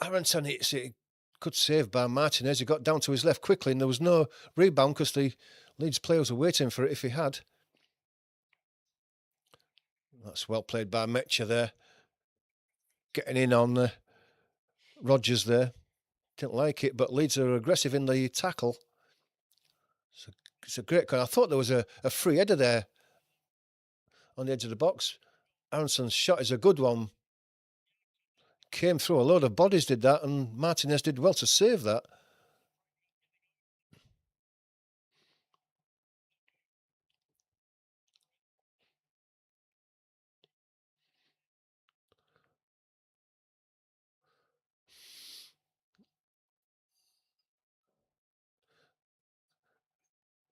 Aronson, it's a good save by Martinez. He got down to his left quickly, and there was no rebound because the Leeds players were waiting for it if he had. That's well played by Metcher there. Getting in on Rodgers there. Didn't like it, but Leeds are aggressive in the tackle. It's a great call. I thought there was a free header there on the edge of the box. Aronson's shot is a good one. Came through a load of bodies, did that, and Martinez did well to save that.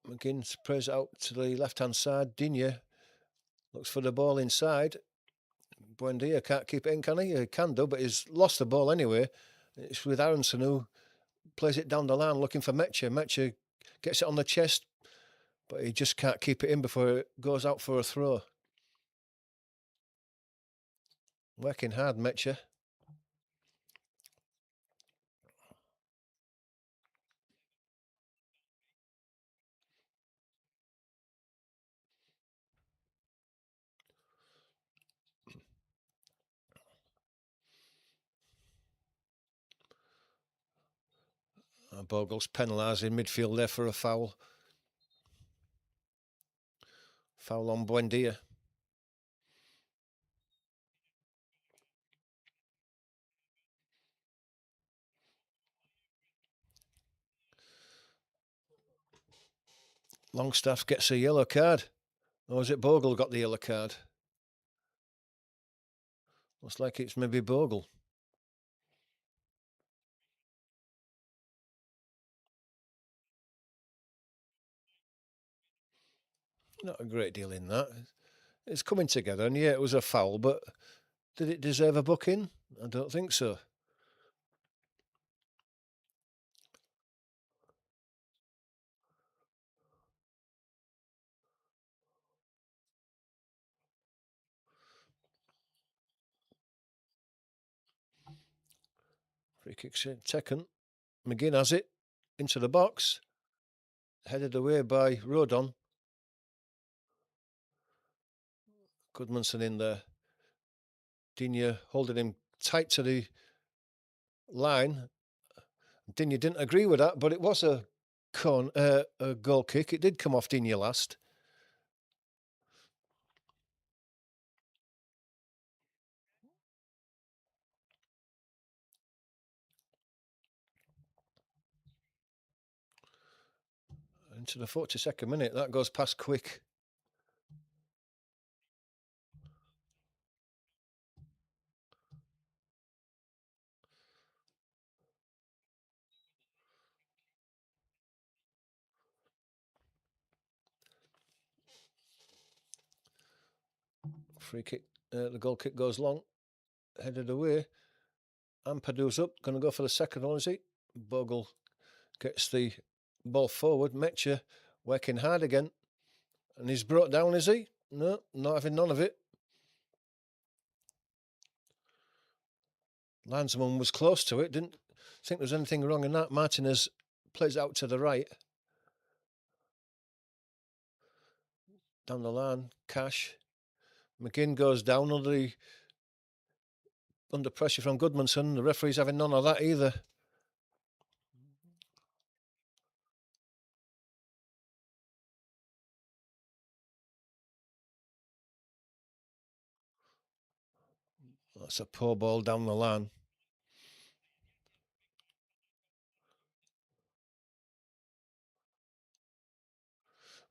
McGinn sprays it out to the left-hand side. Digne looks for the ball inside. Buendia can't keep it in, can he? He can do, but he's lost the ball anyway. It's with Aronson who plays it down the line looking for Metcher. Metcher gets it on the chest, but he just can't keep it in before it goes out for a throw. Working hard, Metcher. Bogle's penalised in midfield there for a foul. Foul on Buendia. Longstaff gets a yellow card. Or is it Bogle got the yellow card? Looks like it's maybe Bogle. Not a great deal in that. It's coming together, and yeah, it was a foul, but did it deserve a booking? I don't think so. Free kick taken. McGinn has it into the box. Headed away by Rodon. Goodmanson in there. Digne holding him tight to the line. Digne didn't agree with that, but it was a goal kick. It did come off Digne last. Into the 42nd minute. That goes past quick. Free kick. The goal kick goes long. Headed away. Ampadu's up. Going to go for the second one, is he? Bogle gets the ball forward. Metcher working hard again. And he's brought down, is he? No, not having none of it. Landsman was close to it. Didn't think there was anything wrong in that. Martinez plays out to the right. Down the line. Cash. McGinn goes down under pressure from Goodmanson. The referee's having none of that either. That's a poor ball down the line.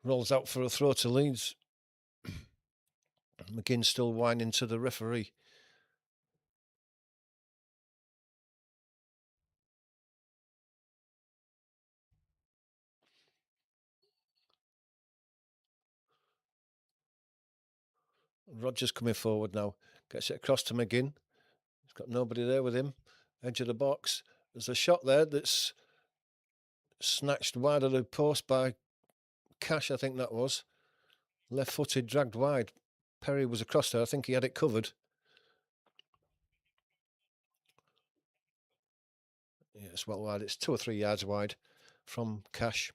Rolls out for a throw to Leeds. McGinn still whining to the referee. Rogers coming forward now. Gets it across to McGinn. He's got nobody there with him. Edge of the box. There's a shot there that's snatched wide of the post by Cash, I think that was. Left-footed, dragged wide. Perry was across there. I think he had it covered. Yeah, it's well wide. It's 2 or 3 yards wide from Cash.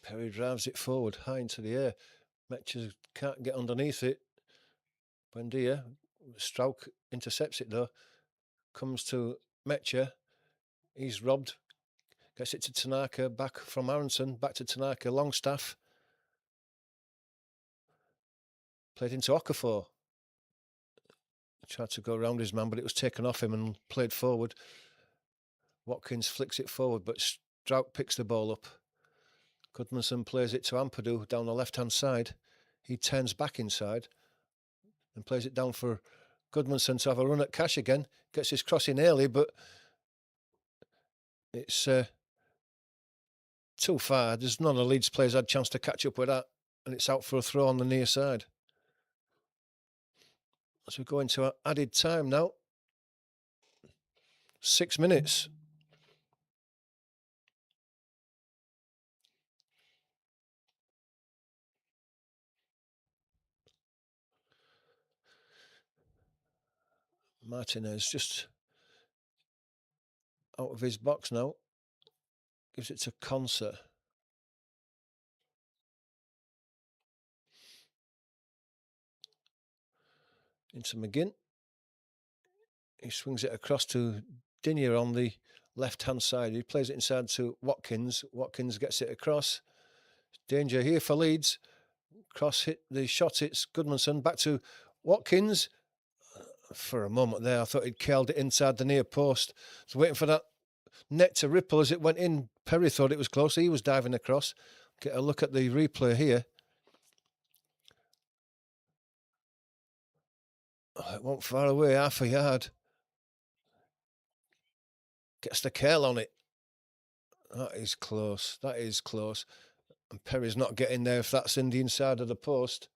Perry drives it forward, high into the air. Metcher can't get underneath it. Buendia. Strauch intercepts it though. Comes to Metcher. He's robbed. Gets it to Tanaka. Back from Aronson. Back to Tanaka. Longstaff. Played into Okafor. Tried to go around his man, but it was taken off him and played forward. Watkins flicks it forward, but Strauch picks the ball up. Goodmanson plays it to Ampadu down the left-hand side. He turns back inside and plays it down for Goodmanson to have a run at Cash again. Gets his cross in early, but it's too far. There's none of the Leeds players had a chance to catch up with that, and it's out for a throw on the near side. As we go into added time now. 6 minutes. Martinez just out of his box now. Gives it to Conser. Into McGinn. He swings it across to Digne on the left-hand side. He plays it inside to Watkins. Watkins gets it across. Danger here for Leeds. Cross hit the shot. It's Goodmanson. Back to Watkins. For a moment there, I thought he'd curled it inside the near post. So waiting for that net to ripple as it went in. Perry thought it was close. He was diving across. Get a look at the replay here. Oh, it won't far away, half a yard. Gets the curl on it. That is close. That is close. And Perry's not getting there if that's in the inside of the post.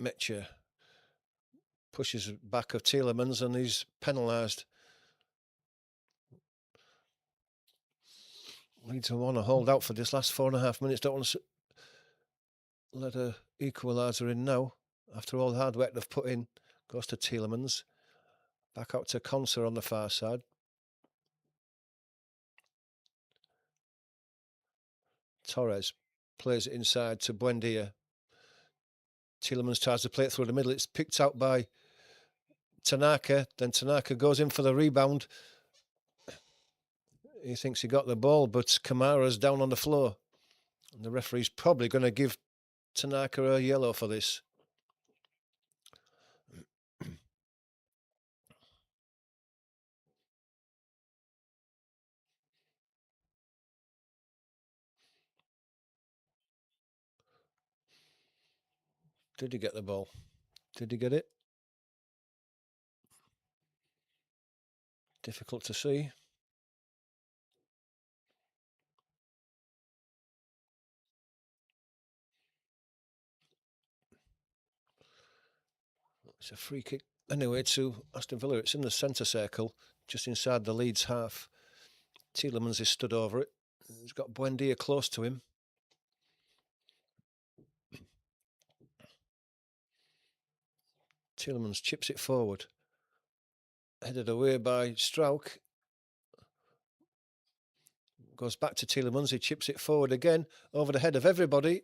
Metcher pushes back of Tielemans and he's penalised. Leeds want to hold out for this last 4.5 minutes. Don't want to let a equaliser in now. After all the hard work they've put in. Goes to Tielemans. Back out to Conser on the far side. Torres plays it inside to Buendia. Tielemans tries to play it through the middle. It's picked out by Tanaka. Then Tanaka goes in for the rebound. He thinks he got the ball, but Kamara's down on the floor. And the referee's probably going to give Tanaka a yellow for this. Did he get the ball? Did he get it? Difficult to see. It's a free kick. Anyway, to Aston Villa. It's in the centre circle, just inside the Leeds half. Tielemans is stood over it. He's got Buendia close to him. Tielemans chips it forward. Headed away by Strauch. Goes back to Tielemans. He chips it forward again over the head of everybody.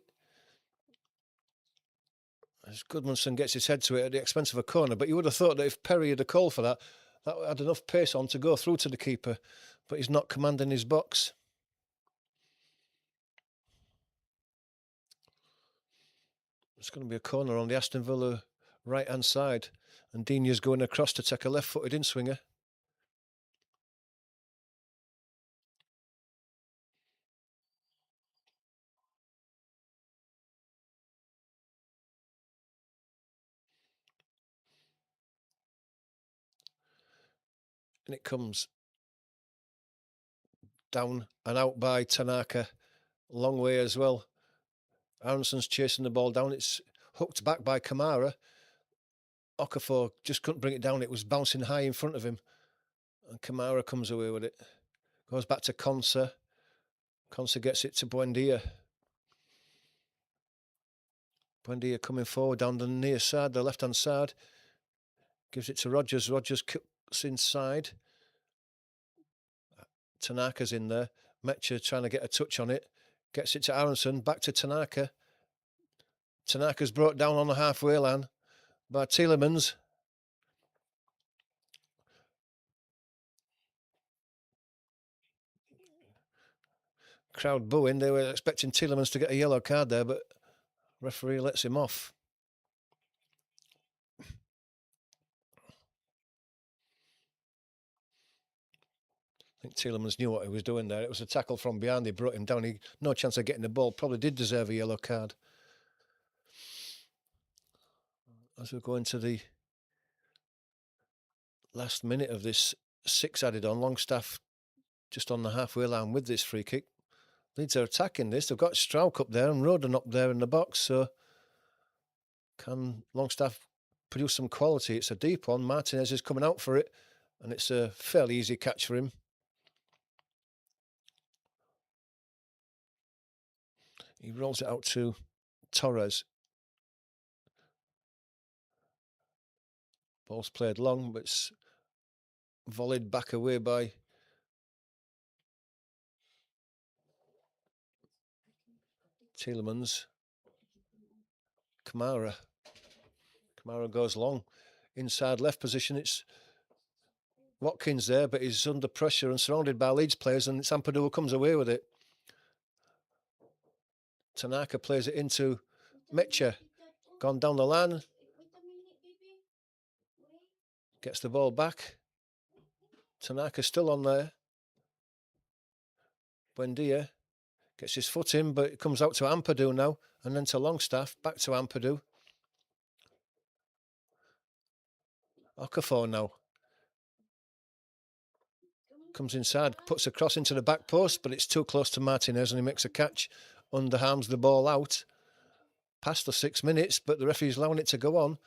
As Goodmanson gets his head to it at the expense of a corner. But you would have thought that if Perry had a call for that, that had enough pace on to go through to the keeper. But he's not commanding his box. It's going to be a corner on the Aston Villa right-hand side. And Digne's going across to take a left-footed in-swinger. And it comes down and out by Tanaka. Long way as well. Aronson's chasing the ball down. It's hooked back by Kamara. Okafor just couldn't bring it down. It was bouncing high in front of him. And Kamara comes away with it. Goes back to Konsa. Konsa gets it to Buendia. Buendia coming forward down the near side, the left-hand side. Gives it to Rodgers. Rodgers cuts inside. Tanaka's in there. Mecha trying to get a touch on it. Gets it to Aronson. Back to Tanaka. Tanaka's brought down on the halfway line by Tielemans. Crowd booing. They were expecting Tielemans to get a yellow card there, but referee lets him off. I think Tielemans knew what he was doing there. It was a tackle from behind. He brought him down. He no chance of getting the ball. Probably did deserve a yellow card. As we go into the last minute of this 6 added on, Longstaff just on the halfway line with this free kick. Leeds are attacking this. They've got Strauch up there and Roden up there in the box. So can Longstaff produce some quality? It's a deep one. Martinez is coming out for it, and it's a fairly easy catch for him. He rolls it out to Torres. Ball's played long, but it's volleyed back away by Tielemans. Kamara. Kamara goes long. Inside left position, it's Watkins there, but he's under pressure and surrounded by Leeds players, and it's Ampadu who comes away with it. Tanaka plays it into Mecha. Gone down the line. Gets the ball back. Tanaka still on there. Buendia gets his foot in, but it comes out to Ampadu now, and then to Longstaff, back to Ampadu. Okafor now. Comes inside, puts a cross into the back post, but it's too close to Martinez, and he makes a catch, underarms the ball out. Past the 6 minutes, but the referee's allowing it to go on.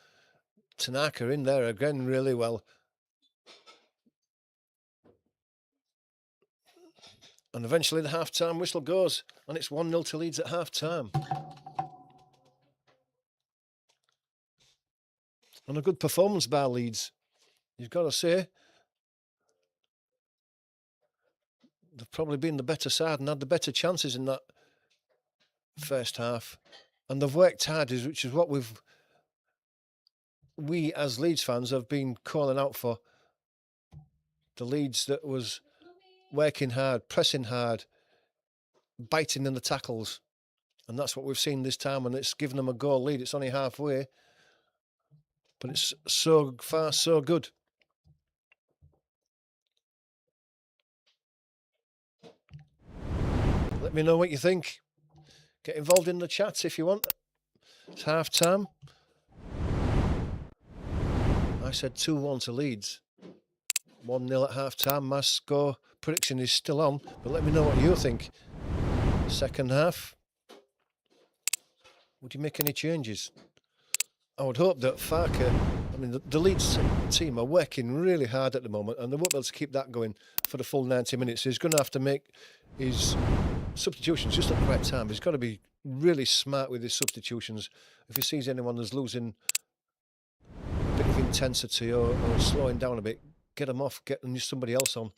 Tanaka in there again really well. And eventually the half-time whistle goes, and it's 1-0 to Leeds at half-time. And a good performance by Leeds, you've got to say. They've probably been the better side and had the better chances in that first half. And they've worked hard, which is what we as Leeds fans have been calling out for. The Leeds that was working hard, pressing hard, biting in the tackles. And that's what we've seen this time, and it's given them a goal lead. It's only halfway, but it's so far so good. Let me know what you think. Get involved in the chat if you want. It's half time. I said 2-1 to Leeds. 1-0 at half time. My score prediction is still on, but let me know what you think. Second half. Would you make any changes? I would hope that Farke, the Leeds team are working really hard at the moment, and they won't be able to keep that going for the full 90 minutes. He's going to have to make his substitutions just at the right time. He's got to be really smart with his substitutions. If he sees anyone that's losing a bit of intensity or slowing down a bit, get them off, get somebody else on.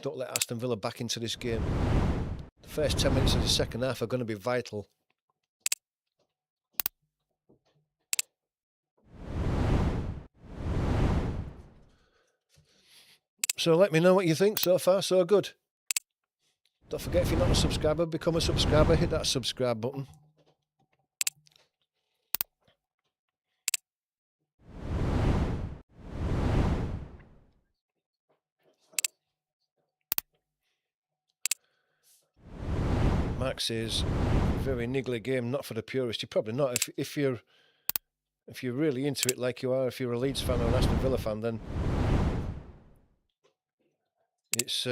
Don't let Aston Villa back into this game. The first 10 minutes of the second half are going to be vital. So let me know what you think. So far, so good. Don't forget, if you're not a subscriber, become a subscriber. Hit that subscribe button. Max says, very niggly game, not for the purist. You're probably not. If you're really into it like you are, if you're a Leeds fan or an Aston Villa fan, then it's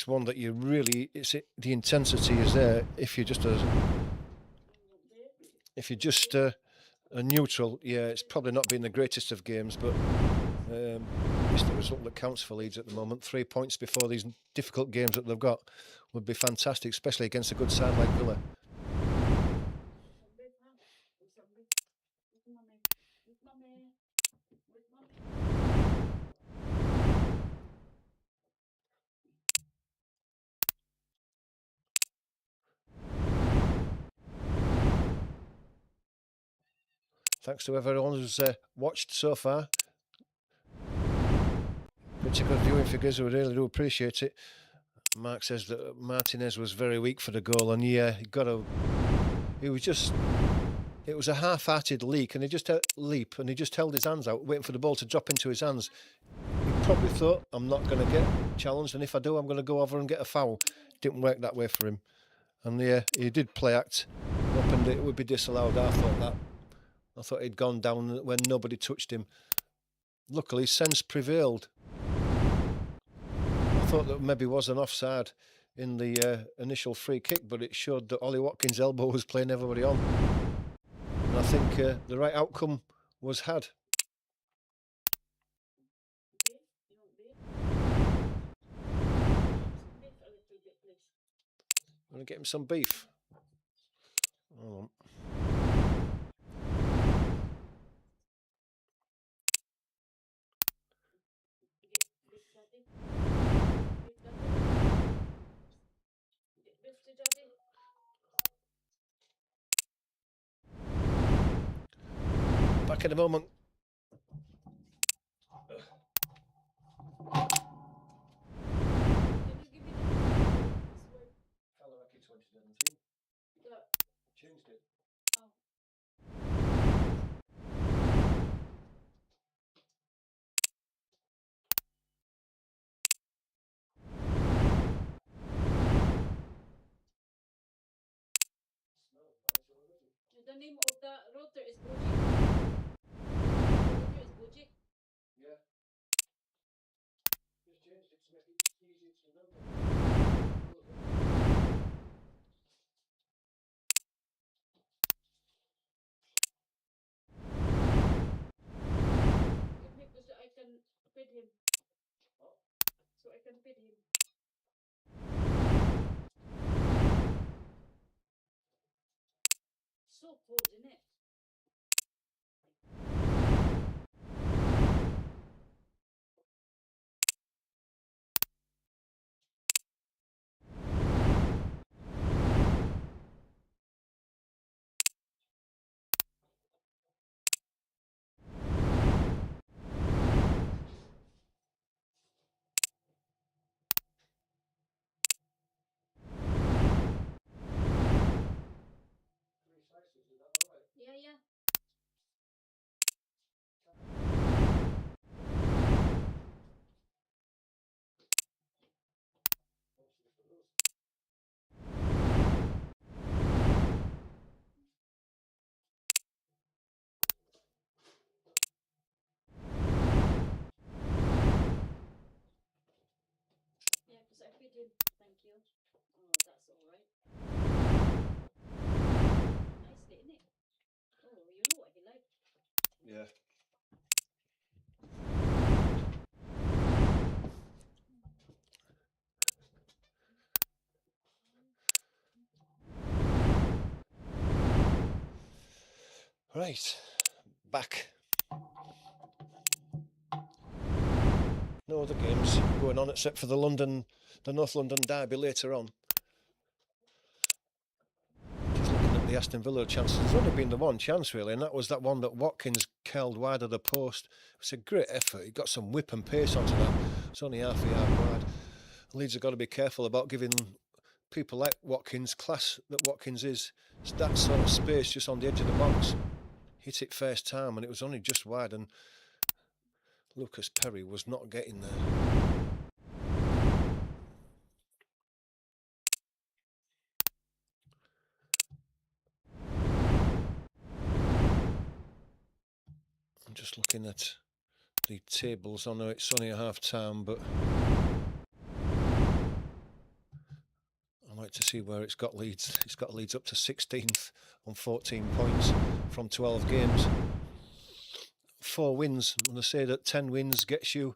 one that you really, the intensity is there. If you're just a neutral, yeah, it's probably not been the greatest of games, but it's the result that counts for Leeds at the moment. 3 points before these difficult games that they've got would be fantastic, especially against a good side like Villa. Thanks to everyone who's watched so far. Pretty good viewing figures, we really do appreciate it. Mark says that Martinez was very weak for the goal, and yeah, it was a half-hearted leap, and he just held his hands out, waiting for the ball to drop into his hands. He probably thought, I'm not going to get challenged, and if I do, I'm going to go over and get a foul. Didn't work that way for him. And yeah, he did play act, hoping that it would be disallowed. I thought he'd gone down when nobody touched him. Luckily, sense prevailed. I thought that maybe was an offside in the initial free kick, but it showed that Ollie Watkins' elbow was playing everybody on. And I think the right outcome was had. I'm going to get him some beef. Oh. Back in a moment. Changed it. The name of the router is Boji. Yeah. Just changed it to make it easier to remember. So I can feed him. So I can feed him. So cold, isn't it? Yeah. Yeah, because I feed him. Thank you. Oh, that's all right. Nicely, isn't it? Oh, you know what he likes. Yeah. Right, back. No other games going on except for the North London derby later on. Just looking at the Aston Villa chances, there's only been the one chance really, and that was that one that Watkins curled wide of the post. It was a great effort. He got some whip and pace onto that. It's only half a yard wide. Leeds have got to be careful about giving people like Watkins, class that Watkins is, that sort of space just on the edge of the box. Hit it first time and it was only just wide, and Lucas Perry was not getting there. I'm just looking at the tables. I know it's only a half time, but wait to see where it's got Leeds. It's got Leeds up to 16th on 14 points from 12 games. 4 wins. I'm going to say that 10 wins gets you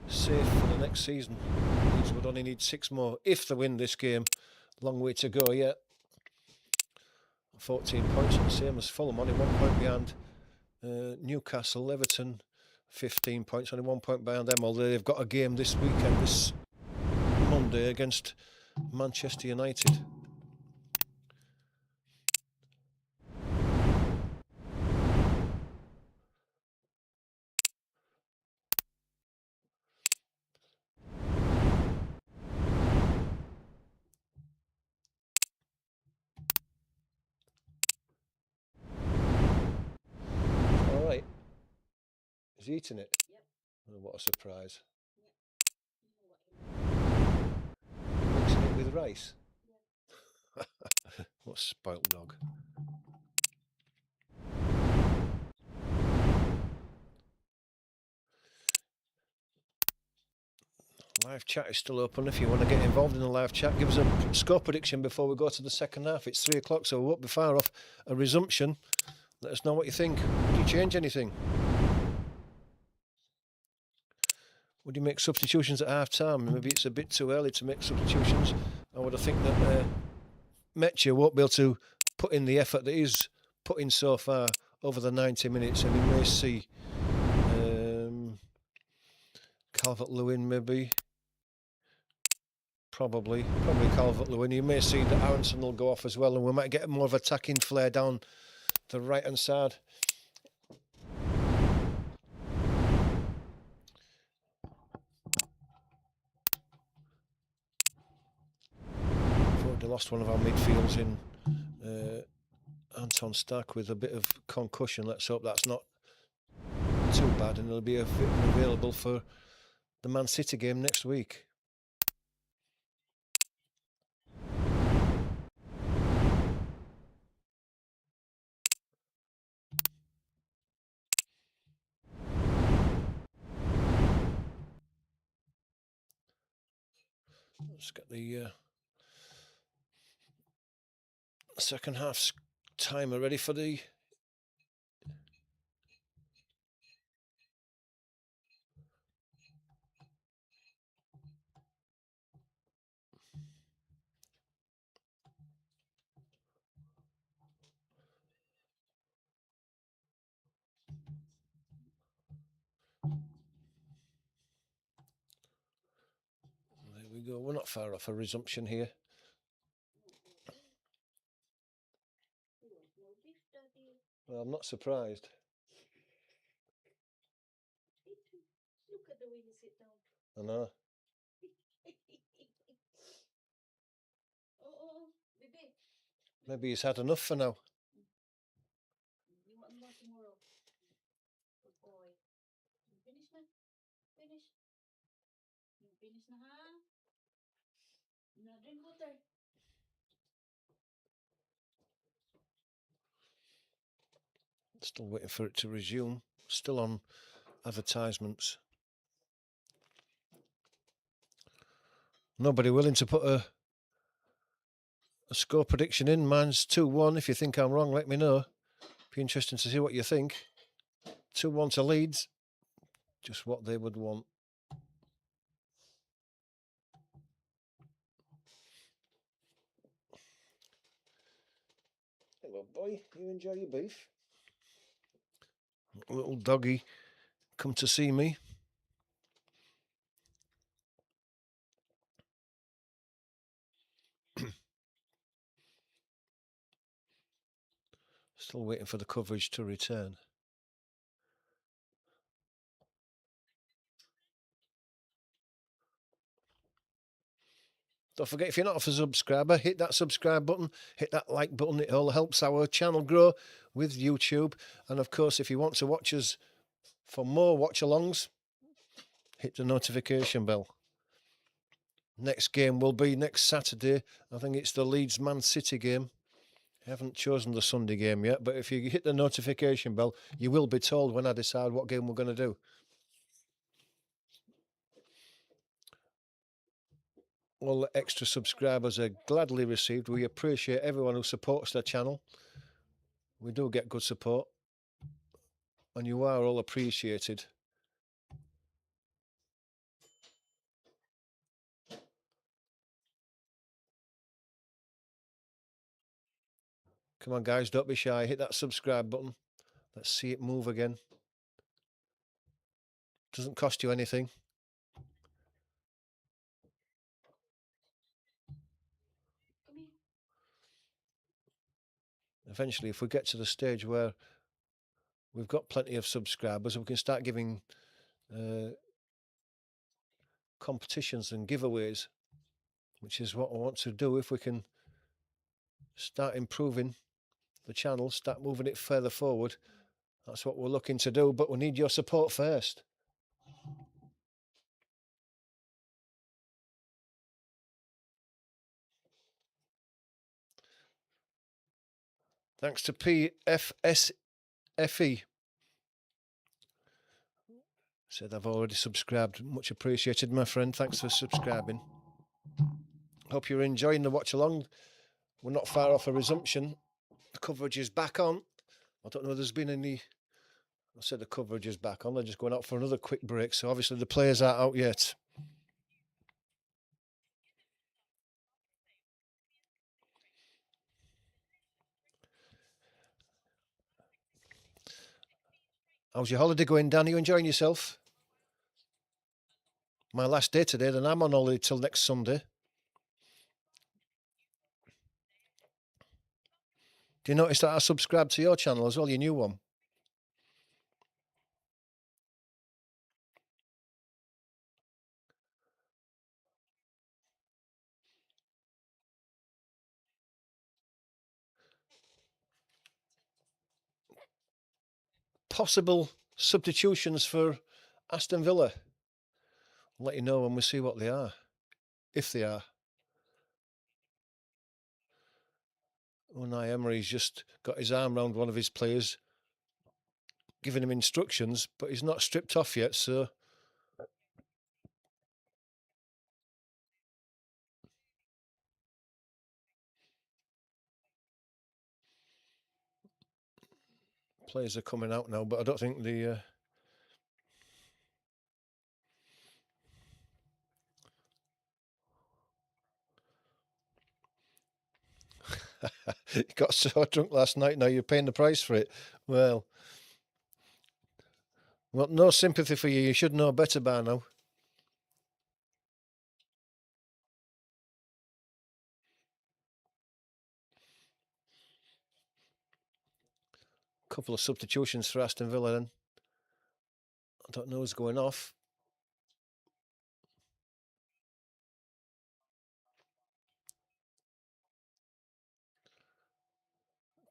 safe for the next season. Leeds would only need 6 more if they win this game. Long way to go yet. 14 points, the same as Fulham, only 1 point behind Newcastle. Everton 15 points, only 1 point behind them, although they've got a game this weekend, this Monday, against Manchester United. Alright. Is he eating it? Yep. Oh, what a surprise. Yep. Mixing it with rice? Yeah. What a spoilt dog. Live chat is still open. If you want to get involved in the live chat, give us a score prediction before we go to the second half. It's 3 o'clock, so we won't be far off a resumption. Let us know what you think. Would you change anything? Would you make substitutions at half time? Maybe it's a bit too early to make substitutions. I would think that Metcha won't be able to put in the effort that he's put in so far over the 90 minutes, and we may see Calvert-Lewin maybe. Probably Calvert-Lewin. You may see that Aronson will go off as well, and we might get more of attacking flair down the right-hand side. We've already lost one of our midfields in Anton Stark with a bit of concussion. Let's hope that's not too bad, and he'll be available for the Man City game next week. Let's get the second half's timer ready for the there we go. We're not far off a resumption here. Well, I'm not surprised. Look at the way you sit down. I know. Oh, baby. Maybe he's had enough for now. You want more tomorrow? Good boy. You finish now? Finish. You finish now, huh? Now drink water. Still waiting for it to resume. Still on advertisements. Nobody willing to put a score prediction in. Mine's 2-1. If you think I'm wrong, let me know. Be interesting to see what you think. 2-1 to Leeds. Just what they would want. Hello, boy. You enjoy your beef? Little doggy come to see me. Still waiting for the coverage to return. Don't forget, if you're not a subscriber, hit that subscribe button, hit that like button. It all helps our channel grow with YouTube. And of course, if you want to watch us for more watch-alongs, hit the notification bell. Next game will be next Saturday. I think it's the Leeds Man City game. I haven't chosen the Sunday game yet, but if you hit the notification bell, you will be told when I decide what game we're going to do. all the extra subscribers are gladly received. We appreciate everyone who supports the channel. We do get good support, and you are all appreciated. Come on, guys, don't be shy. Hit that subscribe button. Let's see it move again. Doesn't cost you anything. Come here. Eventually, if we get to the stage where we've got plenty of subscribers, we can start giving competitions and giveaways, which is what I want to do. If we can start improving the channel, start moving it further forward, that's what we're looking to do, but we need your support first. Thanks to PFSFE. Said I've already subscribed. Much appreciated, my friend. Thanks for subscribing. Hope you're enjoying the watch along. We're not far off a resumption. The coverage is back on. I don't know if there's been any... I said the coverage is back on. They're just going out for another quick break. So obviously the players aren't out yet. How's your holiday going, Dan? Are you enjoying yourself? My last day today, then I'm on holiday till next Sunday. Do you notice that I subscribed to your channel as well, your new one? Possible substitutions for Aston Villa. I'll let you know when we see what they are, if they are. Unai Emery's just got his arm round one of his players, giving him instructions, but he's not stripped off yet, so... Players are coming out now, but I don't think the... You got so drunk last night, now you're paying the price for it. Well, no sympathy for you. You should know better by now. Couple of substitutions for Aston Villa then. I don't know who's going off.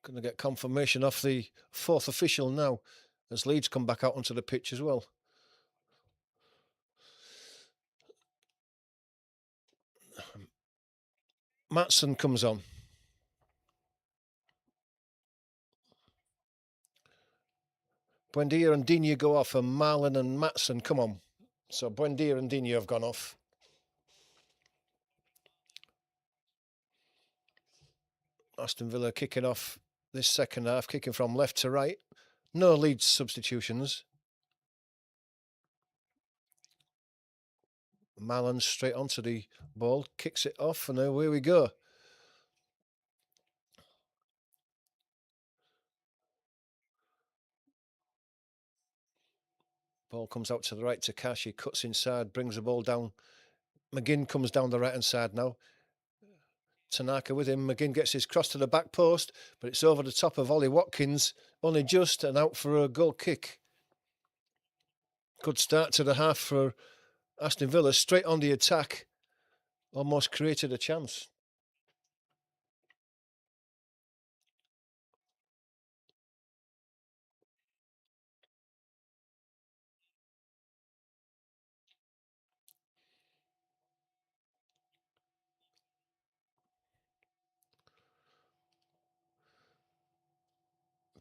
Going to get confirmation off the fourth official now as Leeds come back out onto the pitch as well. Matson comes on. Buendia and Digne go off, and Marlon and Matson come on. So Buendia and Digne have gone off. Aston Villa kicking off this second half, kicking from left to right. No Leeds substitutions. Marlon straight onto the ball, kicks it off, and away we go. Ball comes out to the right to Cash. He cuts inside, brings the ball down. McGinn comes down the right-hand side now. Tanaka with him. McGinn gets his cross to the back post, but it's over the top of Ollie Watkins. Only just and out for a goal kick. Good start to the half for Aston Villa. Straight on the attack. Almost created a chance.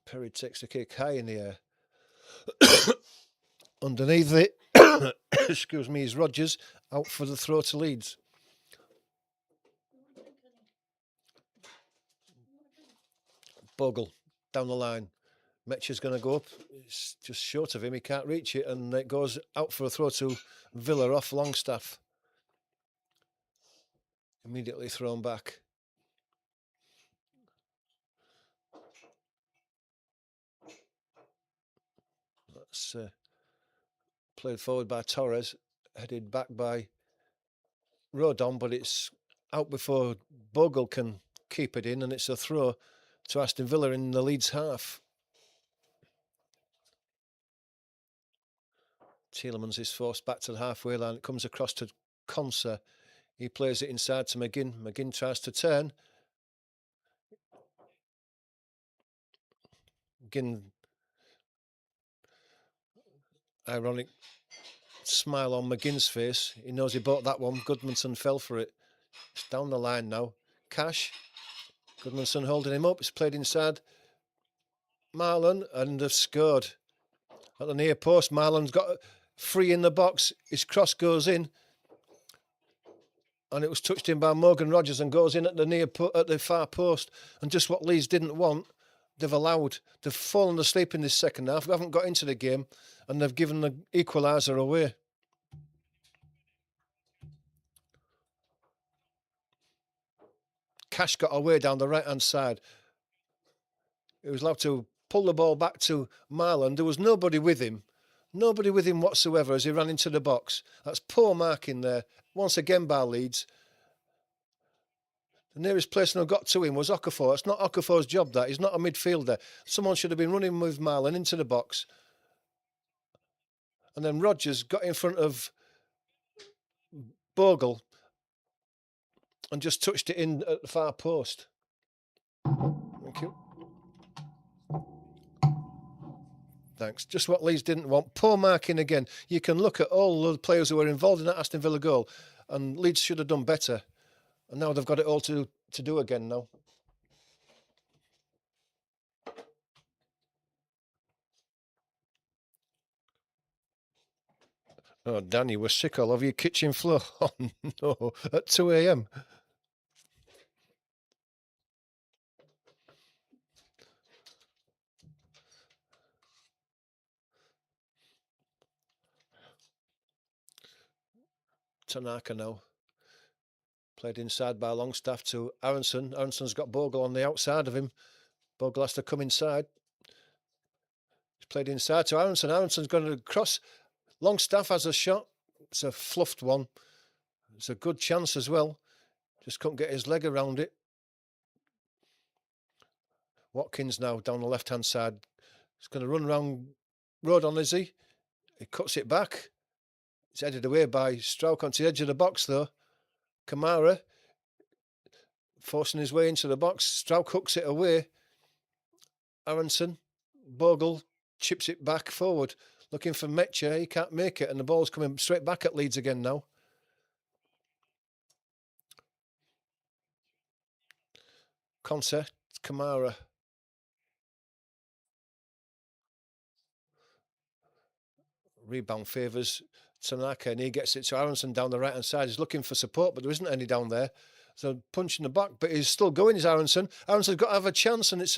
Perry takes the kick high in the air. Underneath it, excuse me, is Rodgers out for the throw to Leeds. Bogle down the line. Metcher's going to go up. It's just short of him. He can't reach it, and it goes out for a throw to Villa off Longstaff. Immediately thrown back. That's played forward by Torres, headed back by Rodon, but it's out before Bogle can keep it in, and it's a throw to Aston Villa in the Leeds half. Tielemans is forced back to the halfway line. It comes across to Conser. He plays it inside to McGinn. McGinn tries to turn. McGinn, ironic smile on McGinn's face. He knows he bought that one. Goodmanson fell for it. It's down the line now. Cash. Goodmanson holding him up. It's played inside. Marlon, and they've scored. At the near post, Marlon's got free in the box. His cross goes in. And it was touched in by Morgan Rogers and goes in at the far post. And just what Leeds didn't want, they've allowed. They've fallen asleep in this second half. They haven't got into the game, and they've given the equaliser away. Cash got away down the right-hand side. He was allowed to pull the ball back to Marlon. There was nobody with him. Nobody with him whatsoever as he ran into the box. That's poor marking there. Once again by Leeds. The nearest person who got to him was Okafor. It's not Okafor's job, that. He's not a midfielder. Someone should have been running with Marlon into the box. And then Rogers got in front of Bogle and just touched it in at the far post. Thank you. Thanks. Just what Leeds didn't want. Poor marking again. You can look at all the players who were involved in that Aston Villa goal, and Leeds should have done better. And now they've got it all to do again now. Oh, Danny, we're sick all over your kitchen floor. Oh, no, at 2 a.m. Tanaka now. Played inside by Longstaff to Aronson. Aronson's got Bogle on the outside of him. Bogle has to come inside. He's played inside to Aronson. Aronson's going to cross. Longstaff has a shot. It's a fluffed one. It's a good chance as well. Just couldn't get his leg around it. Watkins now down the left-hand side. He's going to run around Rodon, is he? He cuts it back. It's headed away by Strauch onto the edge of the box, though. Kamara forcing his way into the box. Strauch hooks it away. Aronson. Bogle chips it back forward. Looking for Metcher. He can't make it, and the ball's coming straight back at Leeds again now. Conser. Kamara. Rebound favours Tanaka, and he gets it to Aronson down the right-hand side. He's looking for support, but there isn't any down there. So punch in the back, but he's still going, is Aronson. Aronson's got to have a chance, and it's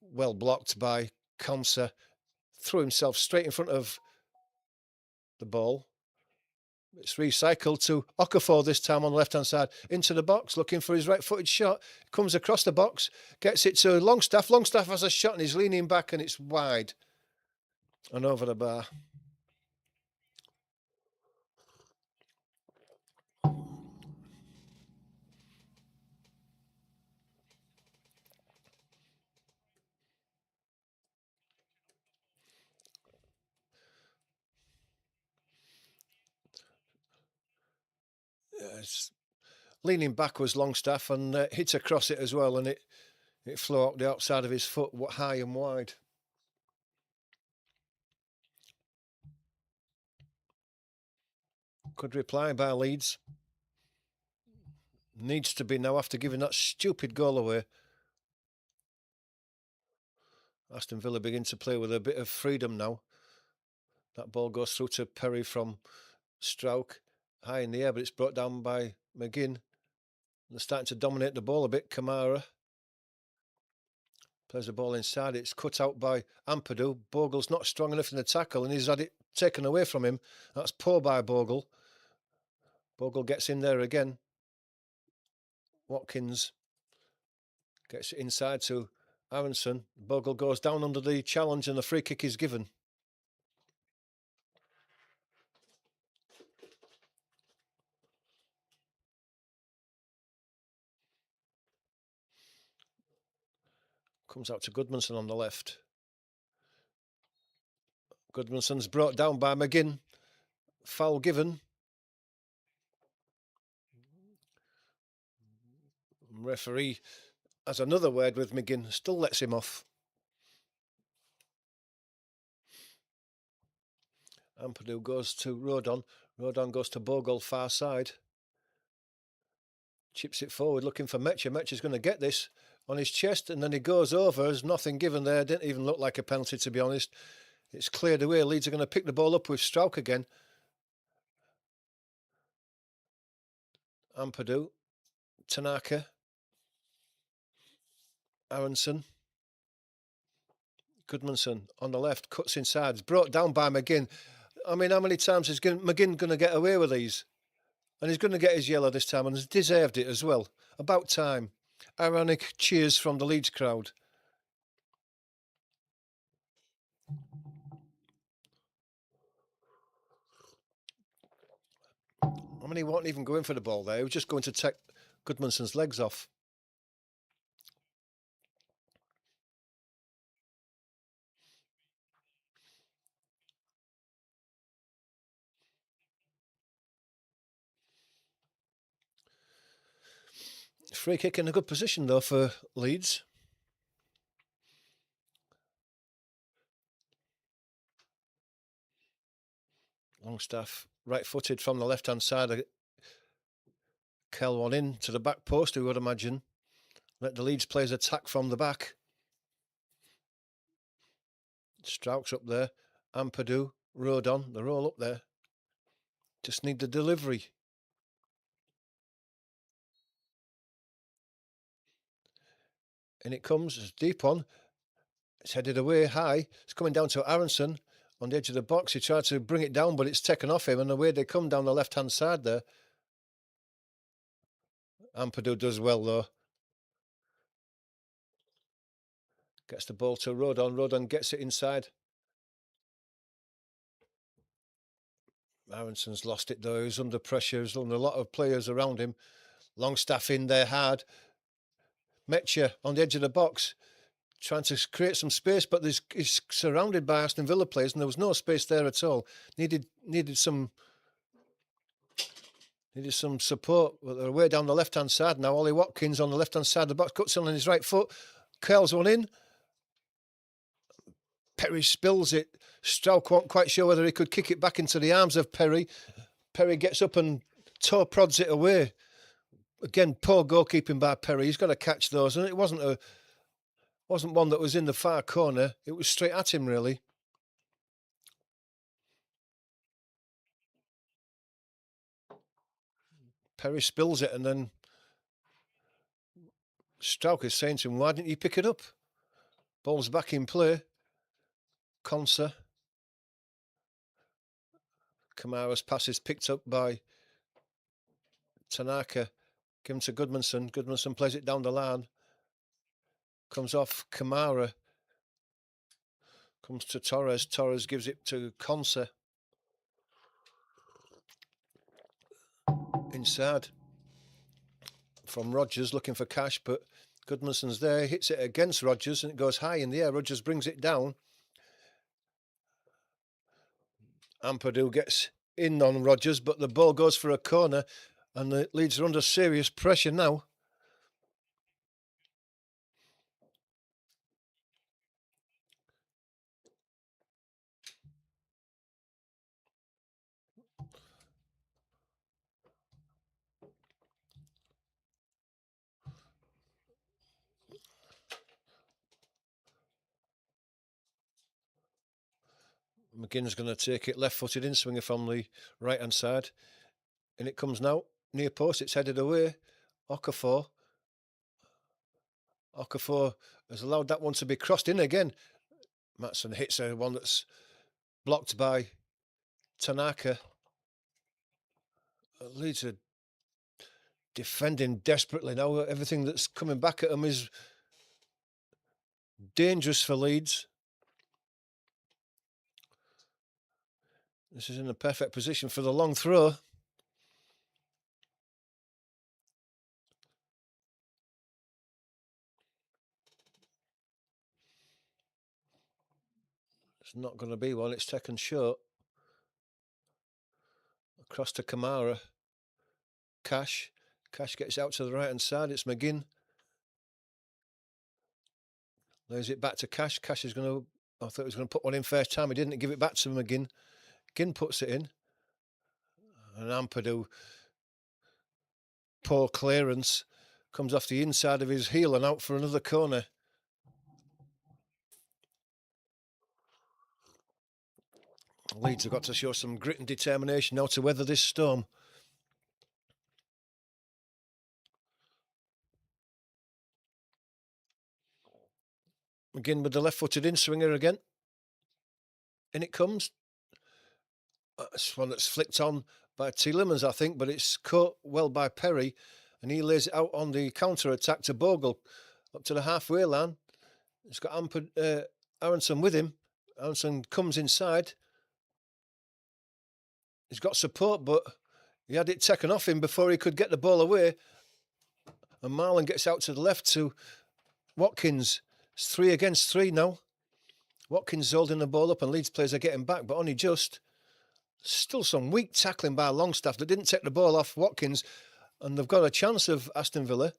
well blocked by Conser. Threw himself straight in front of the ball. It's recycled to Okafor this time on the left-hand side. Into the box, looking for his right-footed shot. Comes across the box, gets it to Longstaff. Longstaff has a shot, and he's leaning back, and it's wide. And over the bar. Leaning back was Longstaff and hit across it as well, and it flew out the outside of his foot high and wide. Good reply by Leeds. Needs to be now after giving that stupid goal away. Aston Villa begin to play with a bit of freedom now. That ball goes through to Perry from Strauch. High in the air, but it's brought down by McGinn. They're starting to dominate the ball a bit. Kamara Plays the ball inside. It's cut out by Ampadu. Bogle's not strong enough in the tackle, and he's had it taken away from him. That's poor by Bogle. Bogle gets in there again. Watkins gets it inside to Aronson. Bogle goes down under the challenge, and the free kick is given. Comes out to Goodmanson on the left. Goodmanson's brought down by McGinn. Foul given. Referee has another word with McGinn. Still lets him off. Ampadu goes to Rodon. Rodon goes to Bogle, far side. Chips it forward, looking for Metcher. Metcher's going to get this on his chest, and then he goes over. There's nothing given there. Didn't even look like a penalty, to be honest. It's cleared away. Leeds are going to pick the ball up with Strauch again. Ampadu. Tanaka. Aronson. Goodmanson on the left, cuts inside. It's brought down by McGinn. I mean, how many times is McGinn going to get away with these? And he's going to get his yellow this time, and has deserved it as well. About time. Ironic cheers from the Leeds crowd. I mean, he wasn't even going for the ball there. He was just going to take Goodmanson's legs off. Free kick in a good position, though, for Leeds. Longstaff, right-footed from the left-hand side. Kell one in to the back post, we would imagine. Let the Leeds players attack from the back. Strauch's up there. Ampadu, Rodon, they're all up there. Just need the delivery. And it comes, it's deep on. It's headed away high. It's coming down to Aronson on the edge of the box. He tried to bring it down, but it's taken off him, and away they come down the left-hand side there. Ampadu does well, though. Gets the ball to Rodon. Rodon gets it inside. Aronson's lost it, though. He's under pressure. There's under a lot of players around him. Longstaff in there hard. Metcher on the edge of the box, trying to create some space, but he's surrounded by Aston Villa players, and there was no space there at all. Needed some support. But they're way down the left-hand side now. Ollie Watkins on the left-hand side of the box, cuts on his right foot. Curls one in. Perry spills it. Strauch wasn't quite sure whether he could kick it back into the arms of Perry. Perry gets up and toe prods it away. Again, poor goalkeeping by Perry. He's got to catch those, and it wasn't one that was in the far corner. It was straight at him, really. Perry spills it, and then Strauch is saying to him, "Why didn't you pick it up?" Ball's back in play. Conser. Kamara's pass is picked up by Tanaka. Given to Goodmanson. Goodmanson plays it down the line. Comes off Kamara. Comes to Torres. Torres gives it to Conser. Inside. From Rodgers, looking for Cash, but Goodmanson's there. Hits it against Rodgers, and it goes high in the air. Rodgers brings it down. Ampadu gets in on Rodgers, but the ball goes for a corner, and the Leeds are under serious pressure now. McGinn's going to take it left-footed in, swinging from the right-hand side. And it comes now, near post, it's headed away. Okafor. Okafor has allowed that one to be crossed in again. Matson hits a one that's blocked by Tanaka. Leeds are defending desperately now. Everything that's coming back at them is dangerous for Leeds. This is in a perfect position for the long throw. It's not going to be one. It's taken short. Across to Kamara. Cash. Cash gets out to the right-hand side. It's McGinn. Lays it back to Cash. Cash is going to... I thought he was going to put one in first time. He didn't give it back to McGinn. McGinn puts it in. And Ampadu, poor clearance, comes off the inside of his heel and out for another corner. Leeds have got to show some grit and determination now to weather this storm. McGinn with the left-footed in-swinger again. In it comes. It's one that's flicked on by Tielemans, I think, but it's caught well by Perry, and he lays it out on the counter-attack to Bogle, up to the halfway line. He's got Aronson with him. Aronson comes inside. He's got support, but he had it taken off him before he could get the ball away. And Marlon gets out to the left to Watkins. It's 3 against 3 now. Watkins holding the ball up and Leeds players are getting back, but only just. Still some weak tackling by Longstaff that didn't take the ball off Watkins, and they've got a chance of Aston Villa.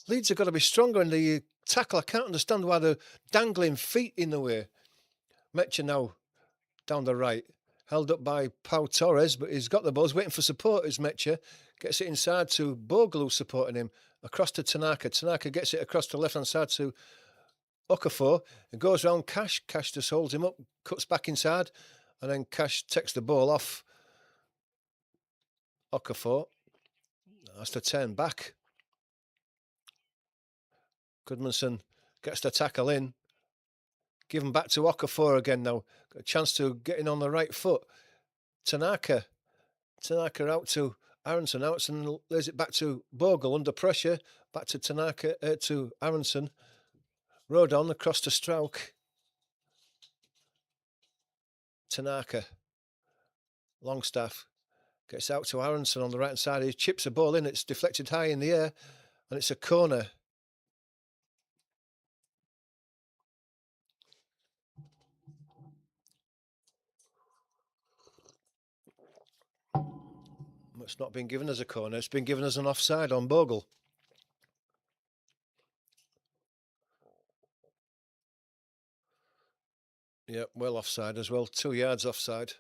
Leeds have got to be stronger in the tackle. I can't understand why they're dangling feet in the way. Metcha now down the right. Held up by Pau Torres, but he's got the ball. He's waiting for support, is Metcha. Gets it inside to Bogle, who's supporting him. Across to Tanaka. Tanaka gets it across the left-hand side to Okafor. It goes round Cash. Cash just holds him up, cuts back inside, and then Cash takes the ball off Okafor. Has to turn back. Goodmanson gets the tackle in. Give him back to Okafor again now. Got a chance to get in on the right foot. Tanaka. Tanaka out to Aronson. Aronson lays it back to Bogle under pressure. Back to Tanaka, to Aronson. Rodon across to Strauch. Tanaka. Longstaff gets out to Aronson on the right hand side. He chips a ball in. It's deflected high in the air. And it's a corner. It's not been given as a corner. It's been given as an offside on Bogle. Yeah, well offside as well. 2 yards offside.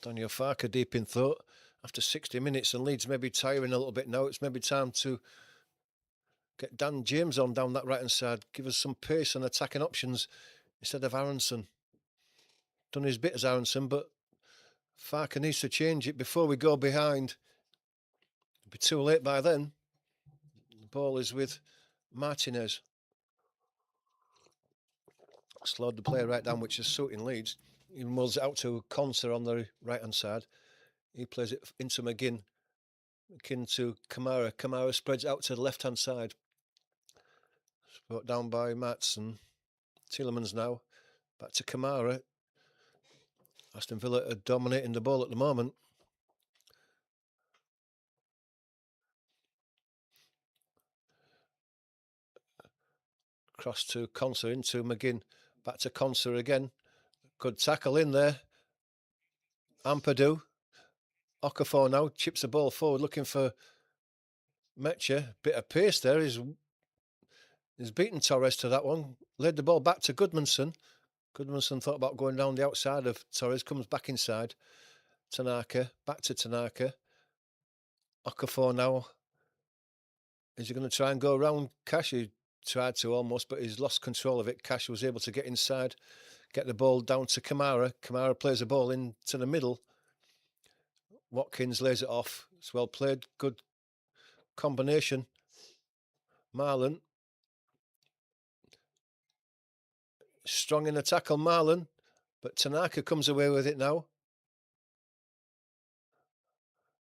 Daniel Farker deep in thought. After 60 minutes and Leeds maybe tiring a little bit now, it's maybe time to get Dan James on down that right-hand side. Give us some pace and attacking options instead of Aronson. Done his bit as Aronson, but Farker needs to change it before we go behind. It'll be too late by then. The ball is with Martinez. Slowed the play right down, which is suiting Leeds. He mulls it out to Conser on the right-hand side. He plays it into McGinn. McGinn to Kamara. Kamara spreads out to the left-hand side. Brought down by Matson. Tielemans now. Back to Kamara. Aston Villa are dominating the ball at the moment. Cross to Conser into McGinn. Back to Conser again. Good tackle in there. Ampadu. Okafor now chips the ball forward, looking for Metcha. Bit of pace there. He's beaten Torres to that one. Laid the ball back to Goodmanson. Goodmanson thought about going down the outside of Torres. Comes back inside. Tanaka. Back to Tanaka. Okafor now. Is he going to try and go around Cash? He tried to almost, but he's lost control of it. Cash was able to get inside, get the ball down to Kamara. Kamara plays the ball into the middle. Watkins lays it off. It's well played. Good combination. Marlon. Strong in the tackle, Marlon. But Tanaka comes away with it now.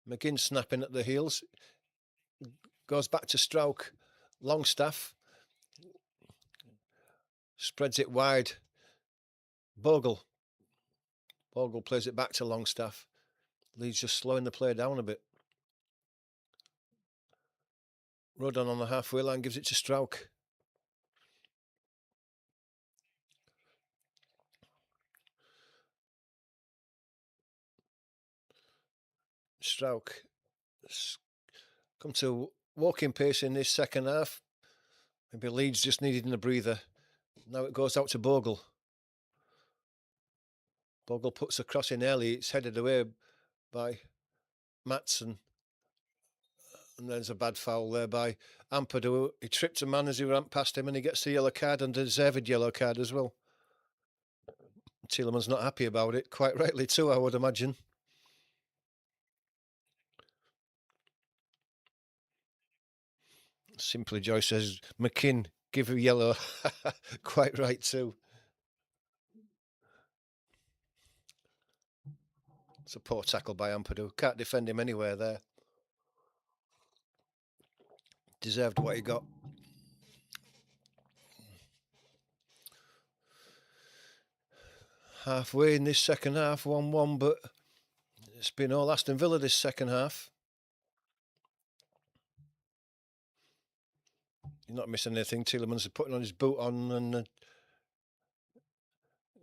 McGinn snapping at the heels. Goes back to Strauch. Longstaff. Spreads it wide. Bogle plays it back to Longstaff. Leeds just slowing the play down a bit. Rodon on the halfway line gives it to Strauch. Strauch come to walking pace in this second half. Maybe Leeds just needed a breather. Now it goes out to Bogle. Bogle puts a cross in early. It's headed away by Matson. And there's a bad foul there by Ampadu. He tripped a man as he ran past him and he gets the yellow card and a deserved yellow card as well. Tielemans not happy about it. Quite rightly too, I would imagine. Simply Joy says, McKinn, give a yellow. Quite right too. It's a poor tackle by Ampadu. Can't defend him anywhere there. Deserved what he got. Halfway in this second half, 1-1, but it's been all Aston Villa this second half. You're not missing anything. Tielemans is putting on his boot on and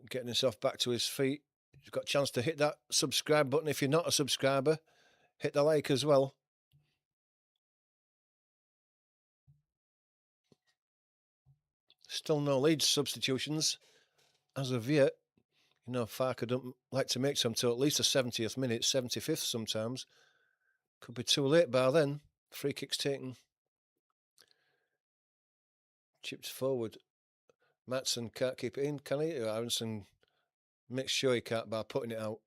getting himself back to his feet. He's got a chance to hit that subscribe button. If you're not a subscriber, hit the like as well. Still no Leeds substitutions as of yet. You know, Farker don't like to make some till at least the 70th minute, 75th sometimes. Could be too late by then. Free kick's taken. Chipped forward. Matson can't keep it in, can he? Aronson makes sure he can't by putting it out.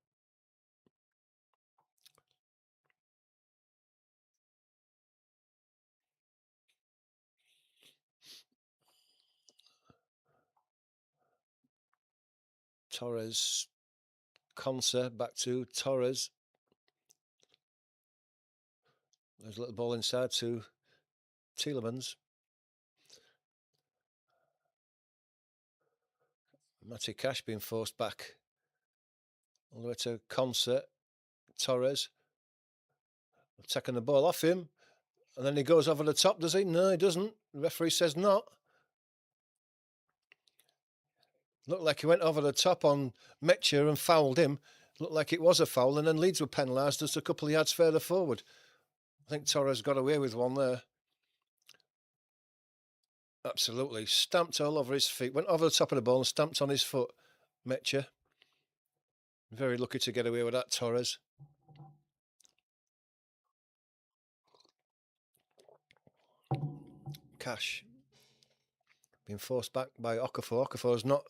Torres. Conser back to Torres. There's a little ball inside to Tielemans. Matty Cash being forced back all the way to Conser. Torres taking the ball off him, and then he goes over the top, does he? No, he doesn't. The referee says not. Looked like he went over the top on Metcher and fouled him. Looked like it was a foul, and then Leeds were penalised just a couple of yards further forward. I think Torres got away with one there. Absolutely. Stamped all over his feet. Went over the top of the ball and stamped on his foot. Metcher. Very lucky to get away with that, Torres. Cash. Being forced back by Okafor. Okafor's not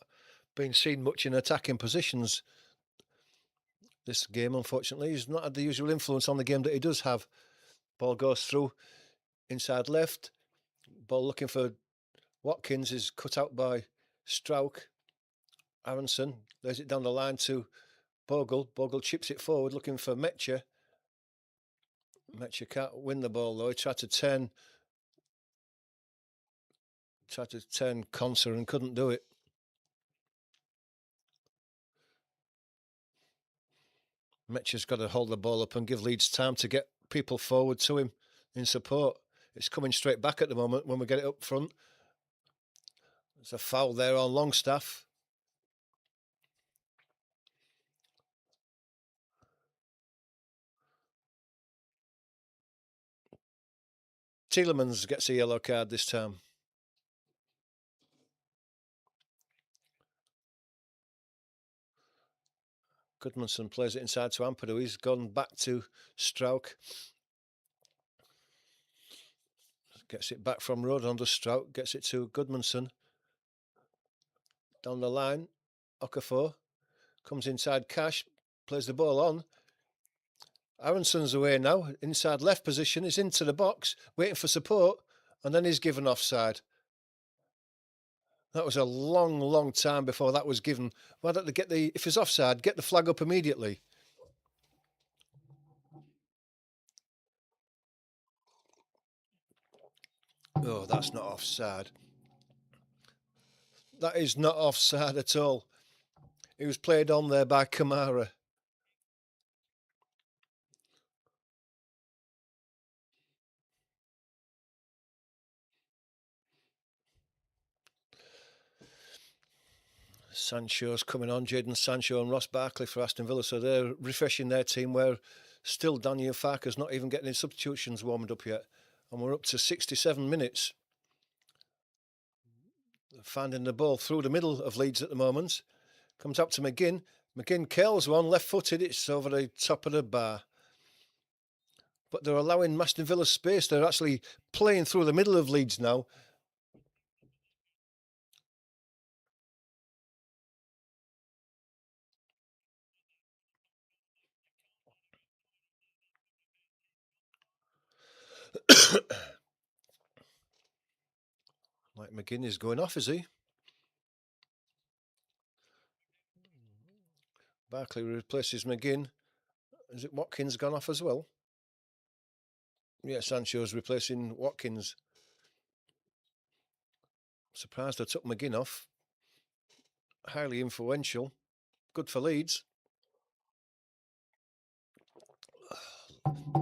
been seen much in attacking positions this game, unfortunately. He's not had the usual influence on the game that he does have. Ball goes through inside left. Ball looking for Watkins is cut out by Strauch. Aronson lays it down the line to Bogle. Bogle chips it forward looking for Metcher. Metcher can't win the ball though. He tried to turn Conser and couldn't do it. Metcher's got to hold the ball up and give Leeds time to get people forward to him in support. It's coming straight back at the moment when we get it up front. There's a foul there on Longstaff. Tielemans gets a yellow card this time. Goodmanson plays it inside to Ampadu. He's gone back to Strauch. Gets it back from Road under Strout. Gets it to Goodmanson. Down the line. Okafor. Comes inside Cash. Plays the ball on. Aronson's away now. Inside left position. He's into the box. Waiting for support. And then he's given offside. That was a long, long time before that was given. Why don't they get if it's offside, get the flag up immediately. Oh, that's not offside. That is not offside at all. He was played on there by Kamara. Sancho's coming on, Jadon Sancho and Ross Barkley for Aston Villa. So they're refreshing their team where still Daniel Farke's not even getting his substitutions warmed up yet. And we're up to 67 minutes. Finding the ball through the middle of Leeds at the moment. Comes up to McGinn. McGinn curls one, left-footed. It's over the top of the bar. But they're allowing Aston Villa space. They're actually playing through the middle of Leeds now. Like McGinn is going off, is he? Barkley replaces McGinn. Is it Watkins gone off as well? Yeah, Sancho's replacing Watkins. Surprised I took McGinn off. Highly influential. Good for Leeds.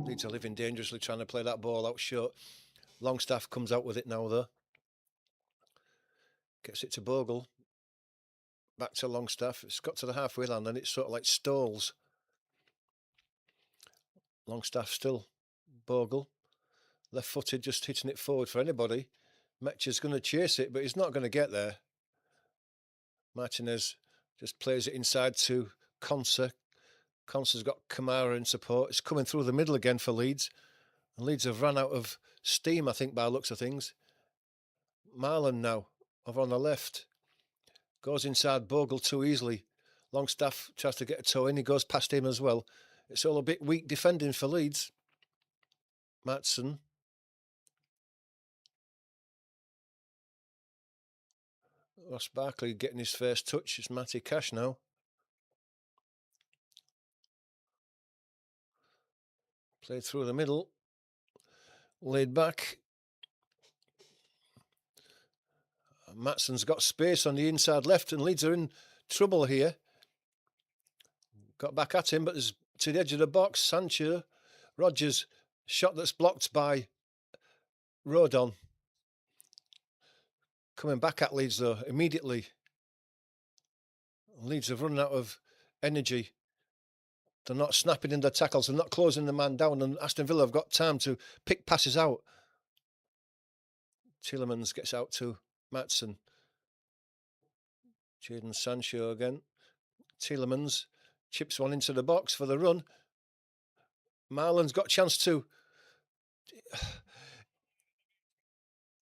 Leeds are living dangerously, trying to play that ball out short. Longstaff comes out with it now, though. Gets it to Bogle. Back to Longstaff. It's got to the halfway line and it's sort of like stalls. Longstaff still. Bogle. Left-footed, just hitting it forward for anybody. Metcher's going to chase it, but he's not going to get there. Martinez just plays it inside to Konsa. Konsa's got Kamara in support. It's coming through the middle again for Leeds. And Leeds have run out of steam, I think, by the looks of things. Marlon now, over on the left. Goes inside Bogle too easily. Longstaff tries to get a toe in. He goes past him as well. It's all a bit weak defending for Leeds. Maatsen. Ross Barkley getting his first touch. It's Matty Cash now. Played through the middle. Laid back. Maatsen's got space on the inside left and Leeds are in trouble here. Got back at him, but there's to the edge of the box. Sancho. Rodgers. Shot that's blocked by Rodon. Coming back at Leeds though, immediately. Leeds have run out of energy. They're not snapping in their tackles. They're not closing the man down. And Aston Villa have got time to pick passes out. Tielemans gets out to Maatsen. Jadon Sancho again. Tielemans chips one into the box for the run. Marlon's got a chance to...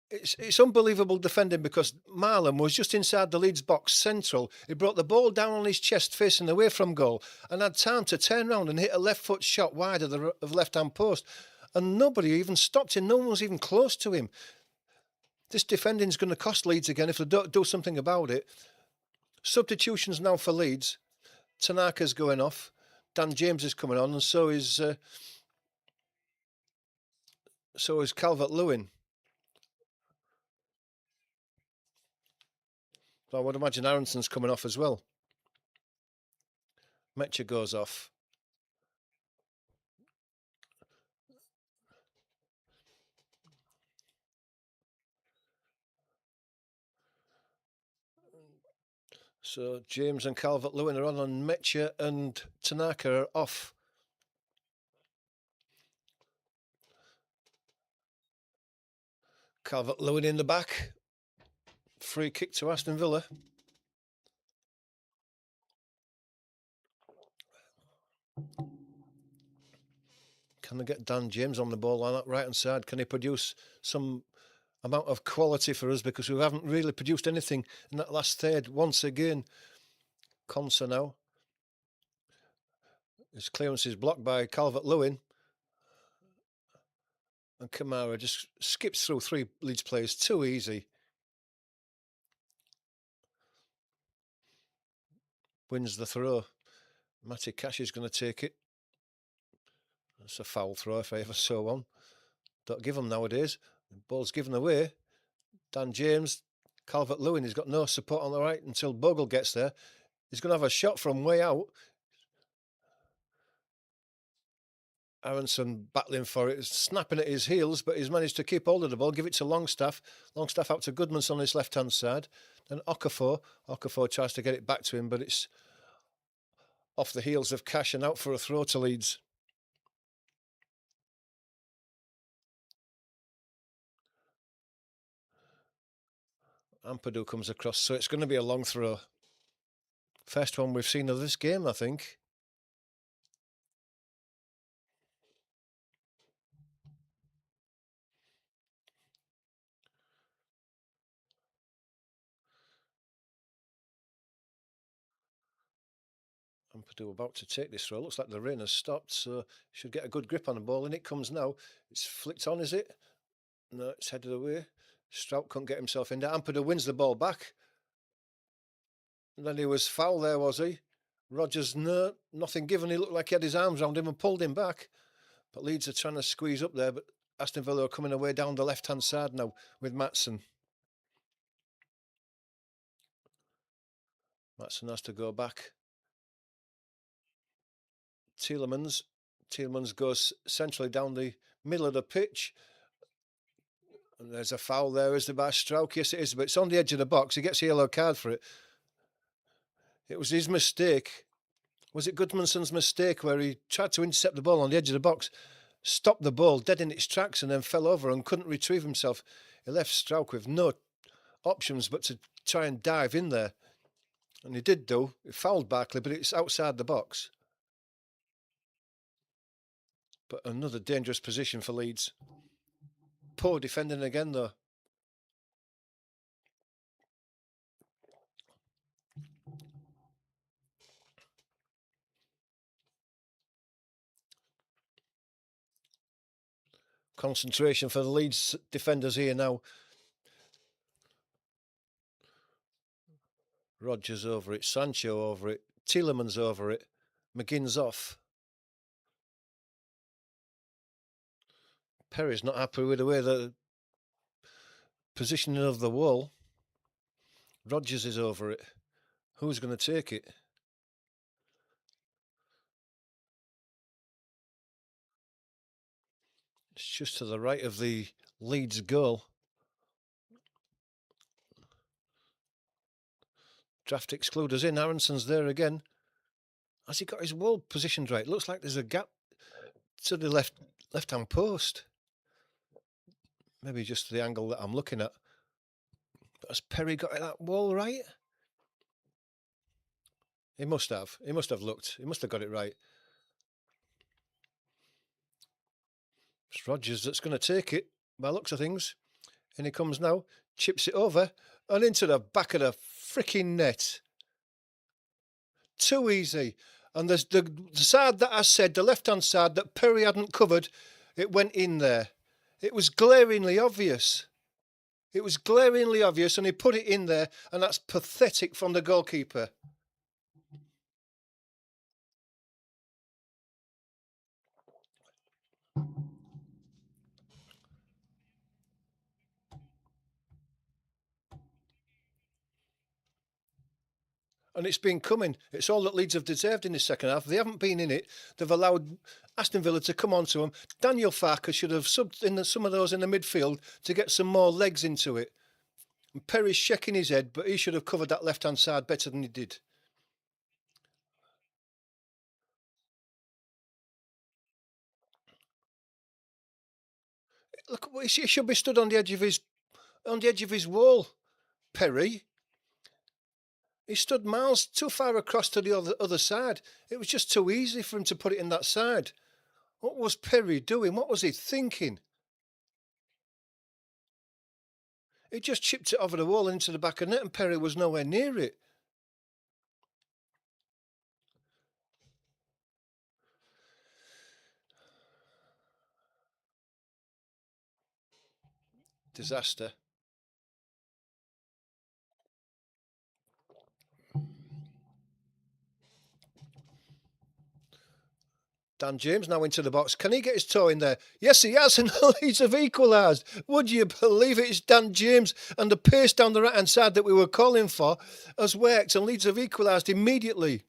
It's unbelievable defending because Marlon was just inside the Leeds box central. He brought the ball down on his chest facing away from goal and had time to turn around and hit a left foot shot wide of the left-hand post. And nobody even stopped him. No one was even close to him. This defending is going to cost Leeds again if they don't do something about it. Substitutions now for Leeds. Tanaka's going off. Dan James is coming on and so is Calvert-Lewin. I would imagine Aronson's coming off as well. Metcher goes off. So James and Calvert-Lewin are on and Metcher and Tanaka are off. Calvert-Lewin in the back. Free kick to Aston Villa. Can they get Dan James on the ball on that right-hand side? Can he produce some amount of quality for us because we haven't really produced anything in that last third. Once again, Conser now. His clearance is blocked by Calvert-Lewin. And Kamara just skips through 3 Leeds players too easy. Wins the throw. Matty Cash is going to take it. That's a foul throw if I ever saw one. Don't give them nowadays. The ball's given away. Dan James, Calvert-Lewin, he's got no support on the right until Bogle gets there. He's going to have a shot from way out. Aronson battling for it, snapping at his heels, but he's managed to keep hold of the ball, give it to Longstaff. Longstaff out to Goodmanson on his left-hand side. Then Okafor. Okafor tries to get it back to him, but it's off the heels of Cash and out for a throw to Leeds. Ampadu comes across, so it's going to be a long throw. First one we've seen of this game, I think. Ampadu about to take this throw. Looks like the rain has stopped, so should get a good grip on the ball. And it comes now. It's flicked on, is it? No, it's headed away. Strout couldn't get himself in there. Ampadu wins the ball back. And then he was foul there, was he? Rodgers, no, nothing given. He looked like he had his arms around him and pulled him back. But Leeds are trying to squeeze up there. But Aston Villa are coming away down the left-hand side now with Maatsen. Maatsen has to go back. Tielemans goes centrally down the middle of the pitch. And there's a foul there, is there, by Strauch? Yes, it is, but it's on the edge of the box. He gets a yellow card for it. It was his mistake. Was it Goodmanson's mistake where he tried to intercept the ball on the edge of the box, stopped the ball dead in its tracks and then fell over and couldn't retrieve himself? He left Strauch with no options but to try and dive in there. And he did, though. He fouled Barkley, but it's outside the box. But another dangerous position for Leeds. Poor defending again, though. Concentration for the Leeds defenders here now. Rodgers over it, Sancho over it, Tielemans over it, McGinn's off. Perry's not happy with the way the positioning of the wall. Rodgers is over it. Who's going to take it? It's just to the right of the Leeds goal. Draft excluders in. Aronson's there again. Has he got his wall positioned right? Looks like there's a gap to the left-hand post. Maybe just the angle that I'm looking at. But has Perry got that wall right? He must have. He must have looked. He must have got it right. It's Rodgers that's going to take it, by looks of things. And he comes now, chips it over, and into the back of the freaking net. Too easy. And there's the side that I said, the left-hand side that Perry hadn't covered, it went in there. It was glaringly obvious. It was glaringly obvious, and he put it in there, and that's pathetic from the goalkeeper. And it's been coming. It's all that Leeds have deserved in the second half. They haven't been in it. They've allowed Aston Villa to come onto them. Daniel Farke should have subbed in some of those in the midfield to get some more legs into it. And Perry's shaking his head, but he should have covered that left-hand side better than he did. Look, he should be stood on the edge of his wall, Perry. He stood miles too far across to the other side. It was just too easy for him to put it in that side. What was Perry doing? What was he thinking? He just chipped it over the wall into the back of net, and Perry was nowhere near it. Disaster. Dan James now into the box. Can he get his toe in there? Yes, he has, and the Leeds have equalised. Would you believe it? It's Dan James, and the pace down the right-hand side that we were calling for has worked, and Leeds have equalised immediately.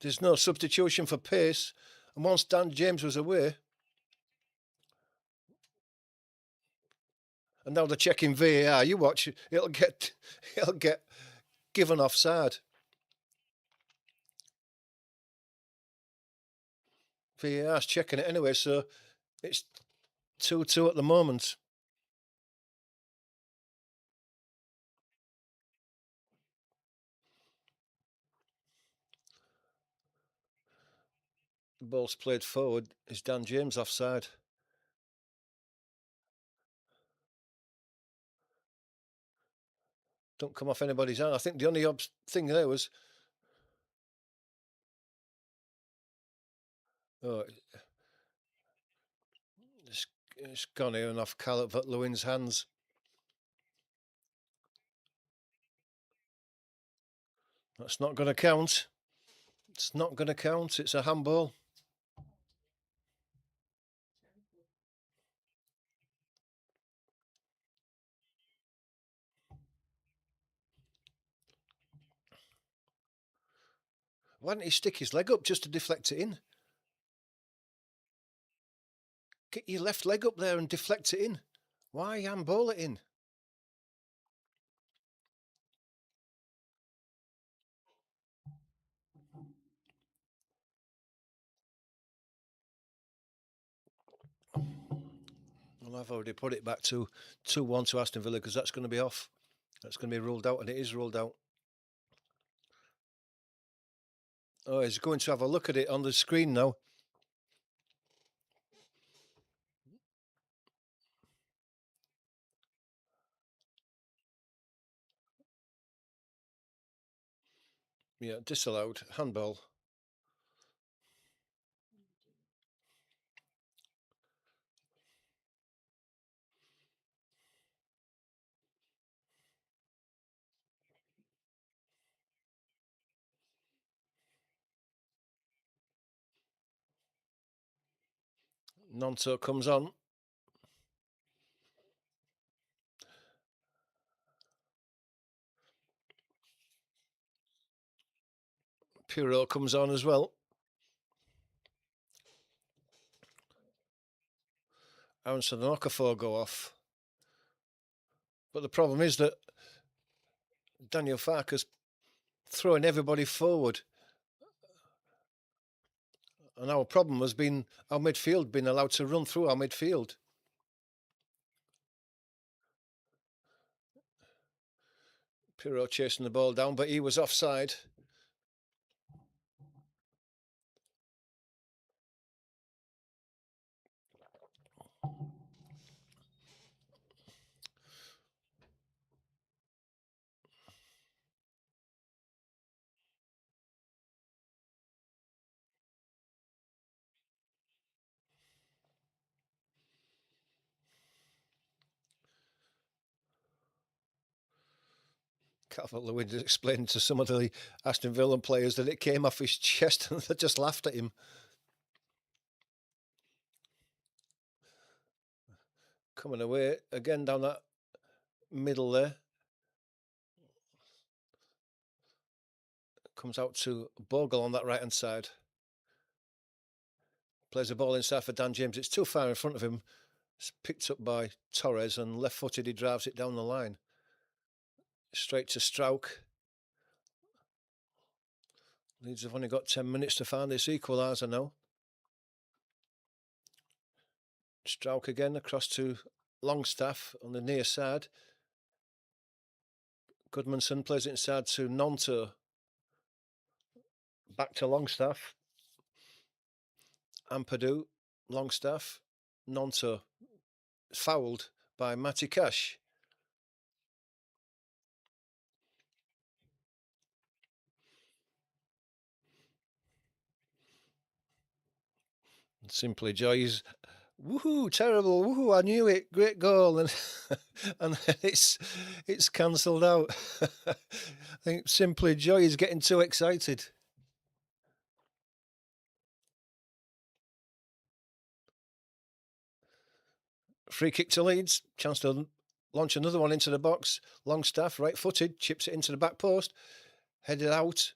There's no substitution for pace, and once Dan James was away, and now they're checking VAR. You watch, it'll get given offside. VAR's checking it anyway, so it's 2-2 at the moment. The ball's played forward. Is Dan James offside? Don't come off anybody's hand. I think the only thing there was, oh, it's gone here and off Calvert-Lewin's hands. That's not going to count. It's not going to count. It's a handball. Why didn't he stick his leg up just to deflect it in? Get your left leg up there and deflect it in. Why handball it in? Well, I've already put it back to 2-1 to Aston Villa because that's going to be off. That's going to be ruled out, and it is ruled out. Oh, he's going to have a look at it on the screen now. Yeah, disallowed. Handball. Nonto comes on. Pirot comes on as well. Aronson and Okafor go off. But the problem is that Daniel Farke's throwing everybody forward. And our problem has been our midfield being allowed to run through our midfield. Pirot chasing the ball down, but he was offside. Calvert-Lewin explained to some of the Aston Villa players that it came off his chest and they just laughed at him. Coming away again down that middle there. Comes out to Bogle on that right-hand side. Plays the ball inside for Dan James. It's too far in front of him. It's picked up by Torres, and left-footed he drives it down the line. Straight to Strauch. Leeds have only got 10 minutes to find this equaliser now. Strauch again across to Longstaff on the near side. Goodmanson plays it inside to Nonto. Back to Longstaff. Ampadu, Longstaff, Nonto, fouled by Matty Cash. Simply Joy's, woohoo, terrible, woohoo, I knew it, great goal, and and it's cancelled out. I think Simply Joy is getting too excited. Free kick to Leeds, chance to launch another one into the box. Longstaff, right-footed, chips it into the back post, headed out.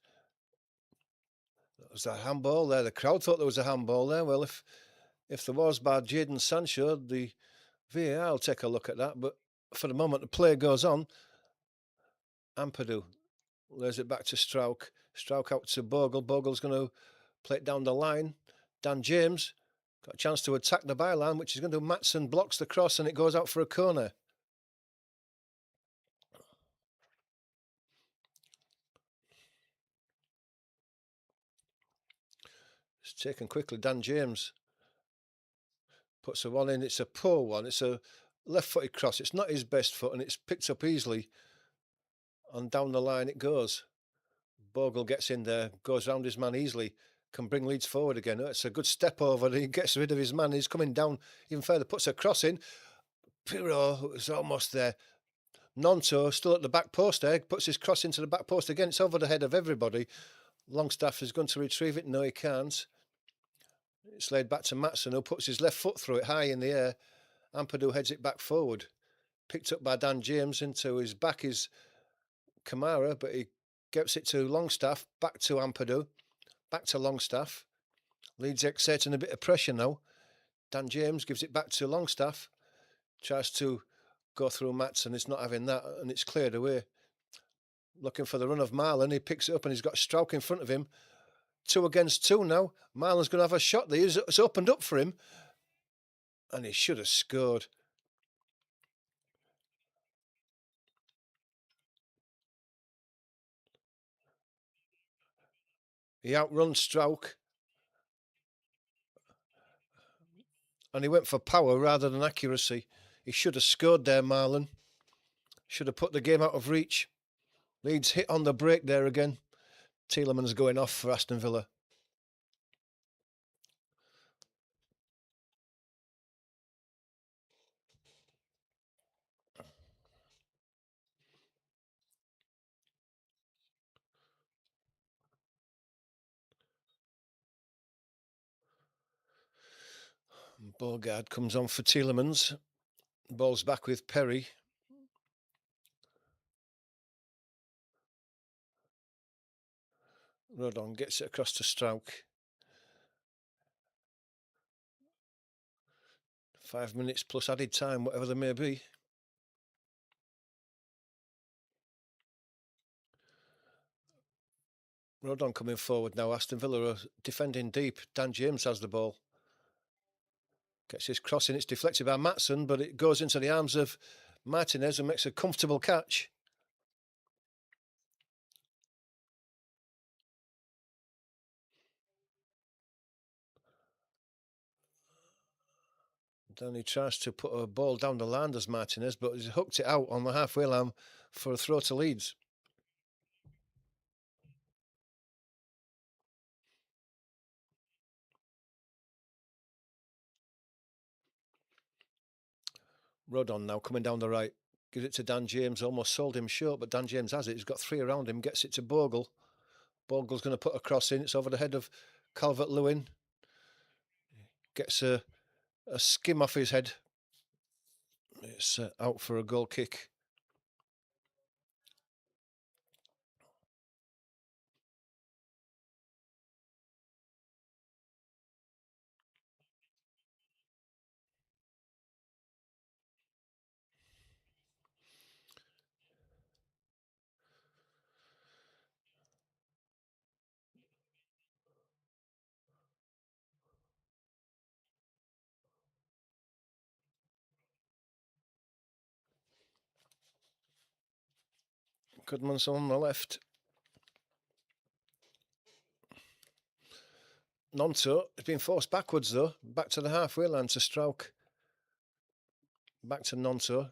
Was that a handball there? The crowd thought there was a handball there. Well, if there was by Jadon Sancho, the VAR will take a look at that. But for the moment, the play goes on. Ampadu lays it back to Strauch. Strauch out to Bogle. Bogle's going to play it down the line. Dan James got a chance to attack the byline, which is going to do. Matson blocks the cross and it goes out for a corner. It's taken quickly. Dan James puts the one in. It's a poor one. It's a left-footed cross. It's not his best foot and it's picked up easily. And down the line it goes. Bogle gets in there, goes round his man easily, can bring Leeds forward again. It's a good step over. He gets rid of his man. He's coming down even further, puts a cross in. Pirro is almost there. Nonto still at the back post there, puts his cross into the back post again. It's over the head of everybody. Longstaff is going to retrieve it. No, he can't. It's laid back to Matson, who puts his left foot through it high in the air. Ampadu heads it back forward. Picked up by Dan James. Into his back is Kamara, but he gets it to Longstaff. Back to Ampadu. Back to Longstaff. Leeds exerting a bit of pressure now. Dan James gives it back to Longstaff. Tries to go through Matson. It's not having that, and it's cleared away. Looking for the run of Marlon. He picks it up and he's got Strauch in front of him. 2 against 2 now. Marlon's going to have a shot there. It's opened up for him. And he should have scored. He outruns Strauch. And he went for power rather than accuracy. He should have scored there, Marlon. Should have put the game out of reach. Leeds hit on the break there again. Tielemans going off for Aston Villa. Bogard comes on for Tielemans. Ball's back with Perry. Rodon gets it across to Strauch. 5 minutes plus added time, whatever there may be. Rodon coming forward now. Aston Villa are defending deep. Dan James has the ball. Gets his cross in. It's deflected by Matson, but it goes into the arms of Martinez and makes a comfortable catch. Then he tries to put a ball down the line as Martinez, but he's hooked it out on the halfway line for a throw to Leeds. Rodon now coming down the right. Gives it to Dan James, almost sold him short, but Dan James has it. He's got 3 around him, gets it to Bogle. Bogle's going to put a cross in. It's over the head of Calvert-Lewin. Gets a skim off his head. It's out for a goal kick. Goodman's on the left. Nonto has been forced backwards though, back to the halfway line to Strauch. Back to Nonto.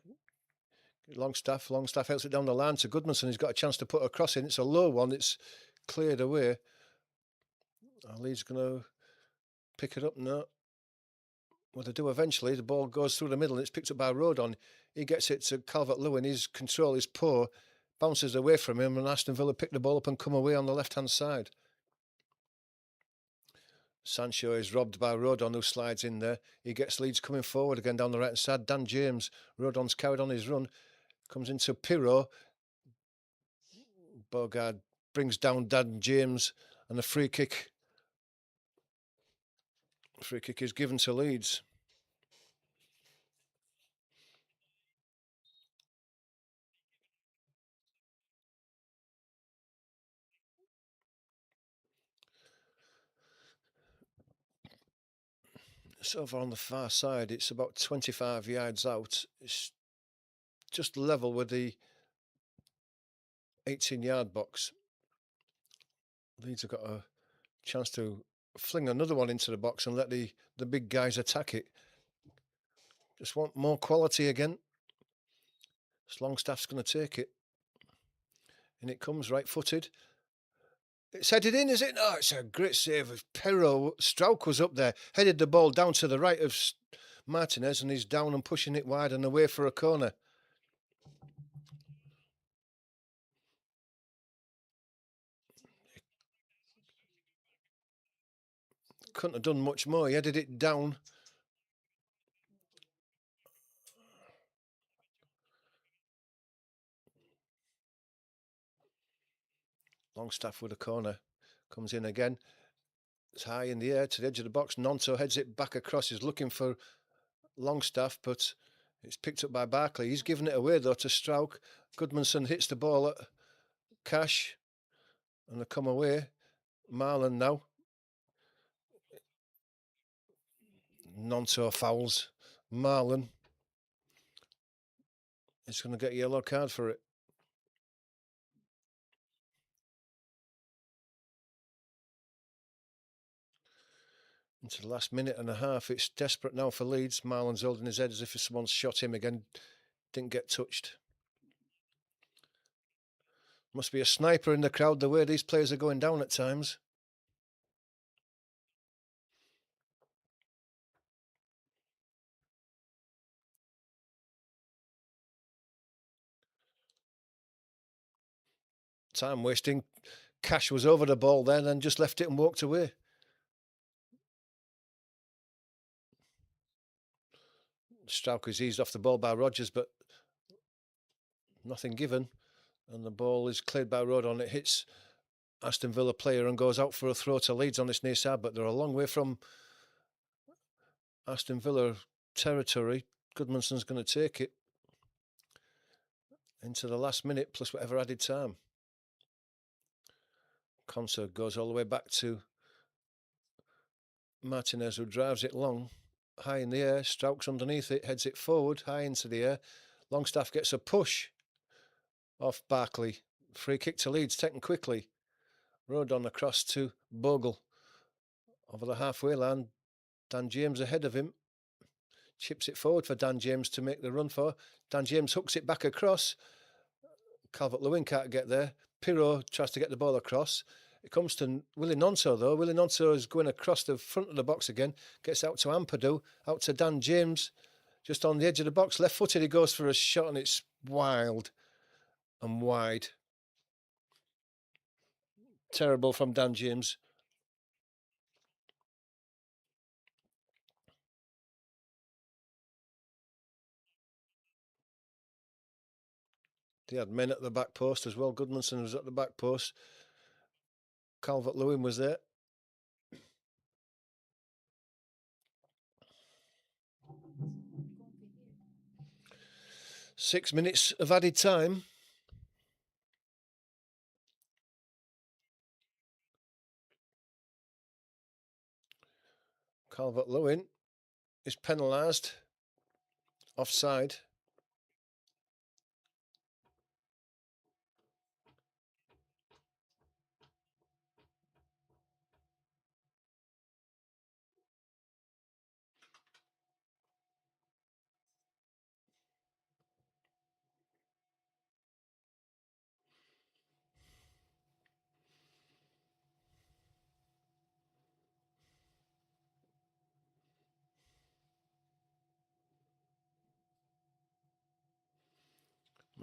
Longstaff helps it down the line to Goodmanson. He's got a chance to put a cross in. It's a low one. It's cleared away. Leeds going to pick it up. No. Well, they do eventually. The ball goes through the middle and it's picked up by Rodon. He gets it to Calvert-Lewin. His control is poor. Bounces away from him, and Aston Villa pick the ball up and come away on the left-hand side. Sancho is robbed by Rodon, who slides in there. He gets Leeds coming forward again down the right-hand side. Dan James. Rodon's carried on his run. Comes into Pirro. Bogard brings down Dan James, and a free kick. Free kick is given to Leeds. It's over on the far side. It's about 25 yards out. It's just level with the 18-yard box. Leeds have got a chance to fling another one into the box and let the big guys attack it. Just want more quality again. Longstaff's going to take it. And it comes right-footed. It's headed in, is it? No, it's a great save of Perro. Strauch was up there, headed the ball down to the right of Martinez, and he's down and pushing it wide and away for a corner. Couldn't have done much more. He headed it down. Longstaff with a corner. Comes in again. It's high in the air to the edge of the box. Nonto heads it back across. He's looking for Longstaff, but it's picked up by Barkley. He's given it away, though, to Strauch. Goodmanson hits the ball at Cash, and they come away. Marlon now. Nonto fouls. Marlon is going to get a yellow card for it. Into the last minute and a half. It's desperate now for Leeds. Marlon's holding his head as if someone's shot him again. Didn't get touched. Must be a sniper in the crowd, the way these players are going down at times. Time wasting. Cash was over the ball then and just left it and walked away. Strauch is eased off the ball by Rodgers, but nothing given. And the ball is cleared by Rodon. It hits Aston Villa player and goes out for a throw to Leeds on this near side, but they're a long way from Aston Villa territory. Goodmanson's going to take it into the last minute plus whatever added time. Concert goes all the way back to Martinez, who drives it long, high in the air. Strauch's underneath it, heads it forward, high into the air. Longstaff gets a push off Barkley. Free kick to Leeds, taken quickly. Rodon across to Bogle. Over the halfway line, Dan James ahead of him. Chips it forward for Dan James to make the run for. Dan James hooks it back across. Calvert-Lewin can't get there. Pirro tries to get the ball across. It comes to Willie Nonto, though. Willie Nonto is going across the front of the box again. Gets out to Ampadu, out to Dan James. Just on the edge of the box. Left-footed, he goes for a shot, and it's wild and wide. Terrible from Dan James. They had men at the back post as well. Goodmanson was at the back post. Calvert-Lewin was there. Six minutes of added time. Calvert-Lewin is penalised. Offside.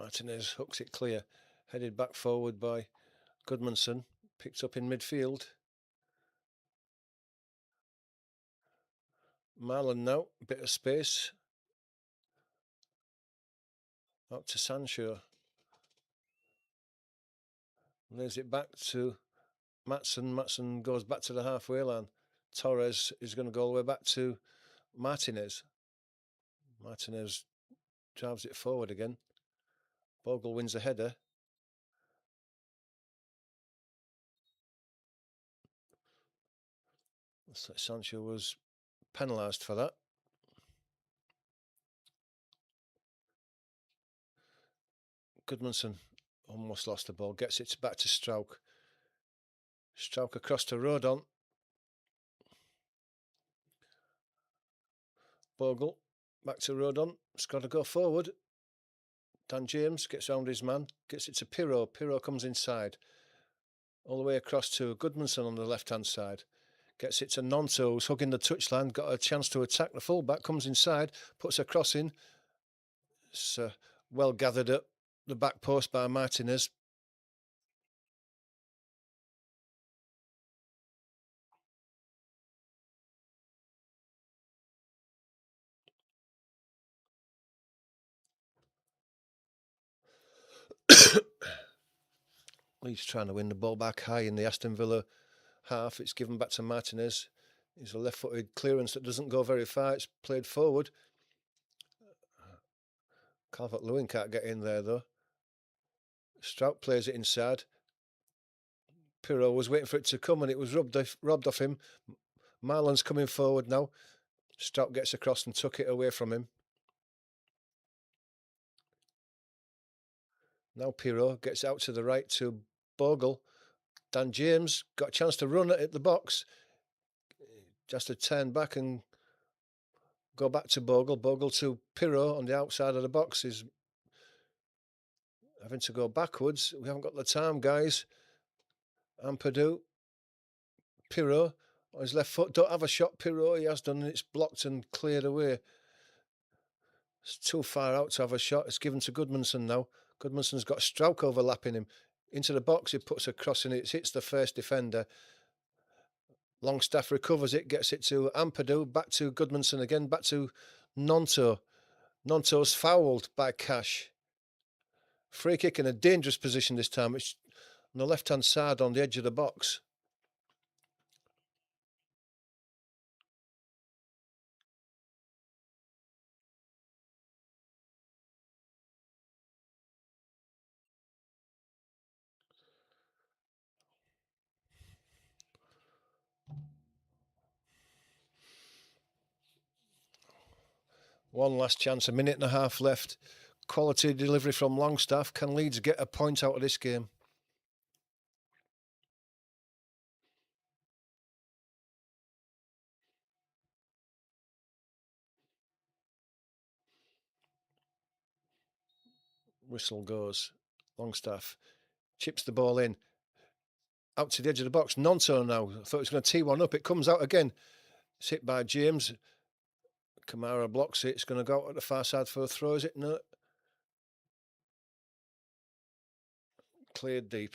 Martinez hooks it clear, headed back forward by Goodmanson, picked up in midfield. Marlon now, bit of space. Out to Sancho. Lays it back to Matson. Matson goes back to the halfway line. Torres is going to go all the way back to Martinez. Martinez drives it forward again. Bogle wins the header. Looks like Sancho was penalised for that. Goodmanson almost lost the ball. Gets it back to Strauch. Strauch across to Rodon. Bogle back to Rodon. It's got to go forward. Dan James gets round his man. Gets it to Pirro. Pirro comes inside. All the way across to Goodmanson on the left-hand side. Gets it to Nonto, who's hugging the touchline. Got a chance to attack the fullback. Comes inside. Puts a cross in. It's well gathered up the back post by Martinez. Leeds trying to win the ball back high in the Aston Villa half. It's given back to Martinez. It's a left-footed clearance that doesn't go very far. It's played forward. Calvert-Lewin can't get in there though. Strout plays it inside. Pirro was waiting for it to come and it was robbed off him. Marlon's coming forward now. Strout gets across and took it away from him. Now Pirro gets out to the right to Bogle. Dan James got a chance to run at the box. Just to turn back and go back to Bogle. Bogle to Pirro on the outside of the box is having to go backwards. We haven't got the time, guys. Ampadu. Pirro on his left foot. Don't have a shot, Pirro. He has done, and it's blocked and cleared away. It's too far out to have a shot. It's given to Goodmanson now. Goodmanson's got Strauch overlapping him. Into the box, he puts a cross in it. It hits the first defender. Longstaff recovers it, gets it to Ampadu. Back to Goodmanson again. Back to Nonto. Nonto's fouled by Cash. Free kick in a dangerous position this time. It's on the left-hand side on the edge of the box. One last chance, a minute and a half left. Quality delivery from Longstaff. Can Leeds get a point out of this game? Whistle goes. Longstaff chips the ball in. Out to the edge of the box. Nonto now. I thought he was going to tee one up. It comes out again. It's hit by James. Kamara blocks it. It's going to go out at the far side for a throw, is it? No. Cleared deep.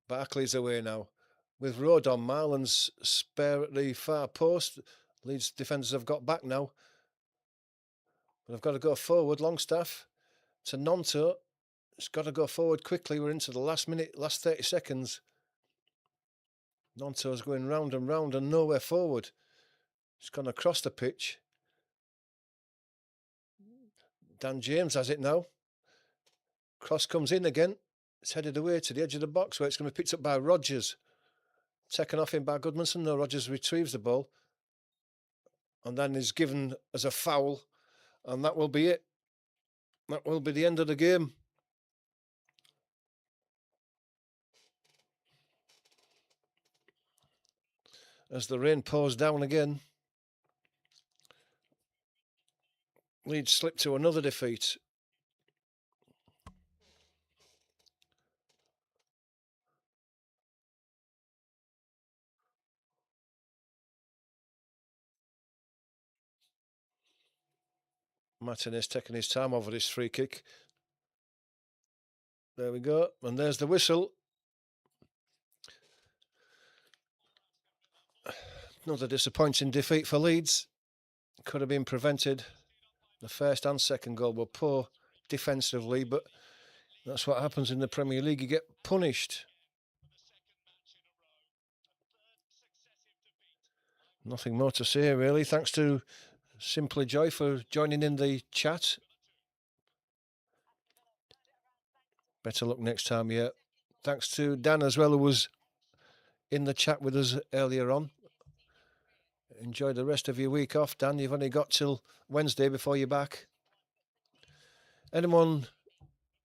Barkley's away now. With Rodon, Marlon's spare at the far post. Leeds defenders have got back now. But I've got to go forward. Longstaff to Nonto. It's got to go forward quickly. We're into the last minute, last 30 seconds. Nonto's going round and round and nowhere forward. It's gone across the pitch. Dan James has it now. Cross comes in again. It's headed away to the edge of the box where it's going to be picked up by Rodgers. Taken off him by Goodmanson. No, Rodgers retrieves the ball. And then is given as a foul. And that will be it. That will be the end of the game. As the rain pours down again, Leeds slip to another defeat. Martinez taking his time over this free kick. There we go. And there's the whistle. Another disappointing defeat for Leeds. Could have been prevented. The first and second goal were poor defensively, but that's what happens in the Premier League. You get punished. Nothing more to say, really. Thanks to Simply Joy for joining in the chat. Better luck next time, yeah. Thanks to Dan as well, who was in the chat with us earlier on. Enjoy the rest of your week off, Dan. You've only got till Wednesday before you're back. Anyone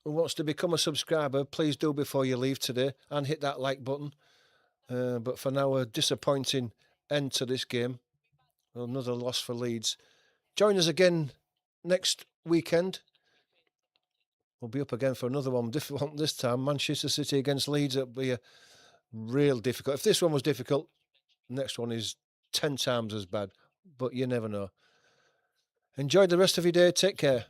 who wants to become a subscriber, please do before you leave today and hit that like button. But for now, a disappointing end to this game. Another loss for Leeds. Join us again next weekend. We'll be up again for another one, difficult one this time. Manchester City against Leeds. It'll be a real difficult. If this one was difficult, the next one is 10 times as bad. But you never know. Enjoy the rest of your day. Take care.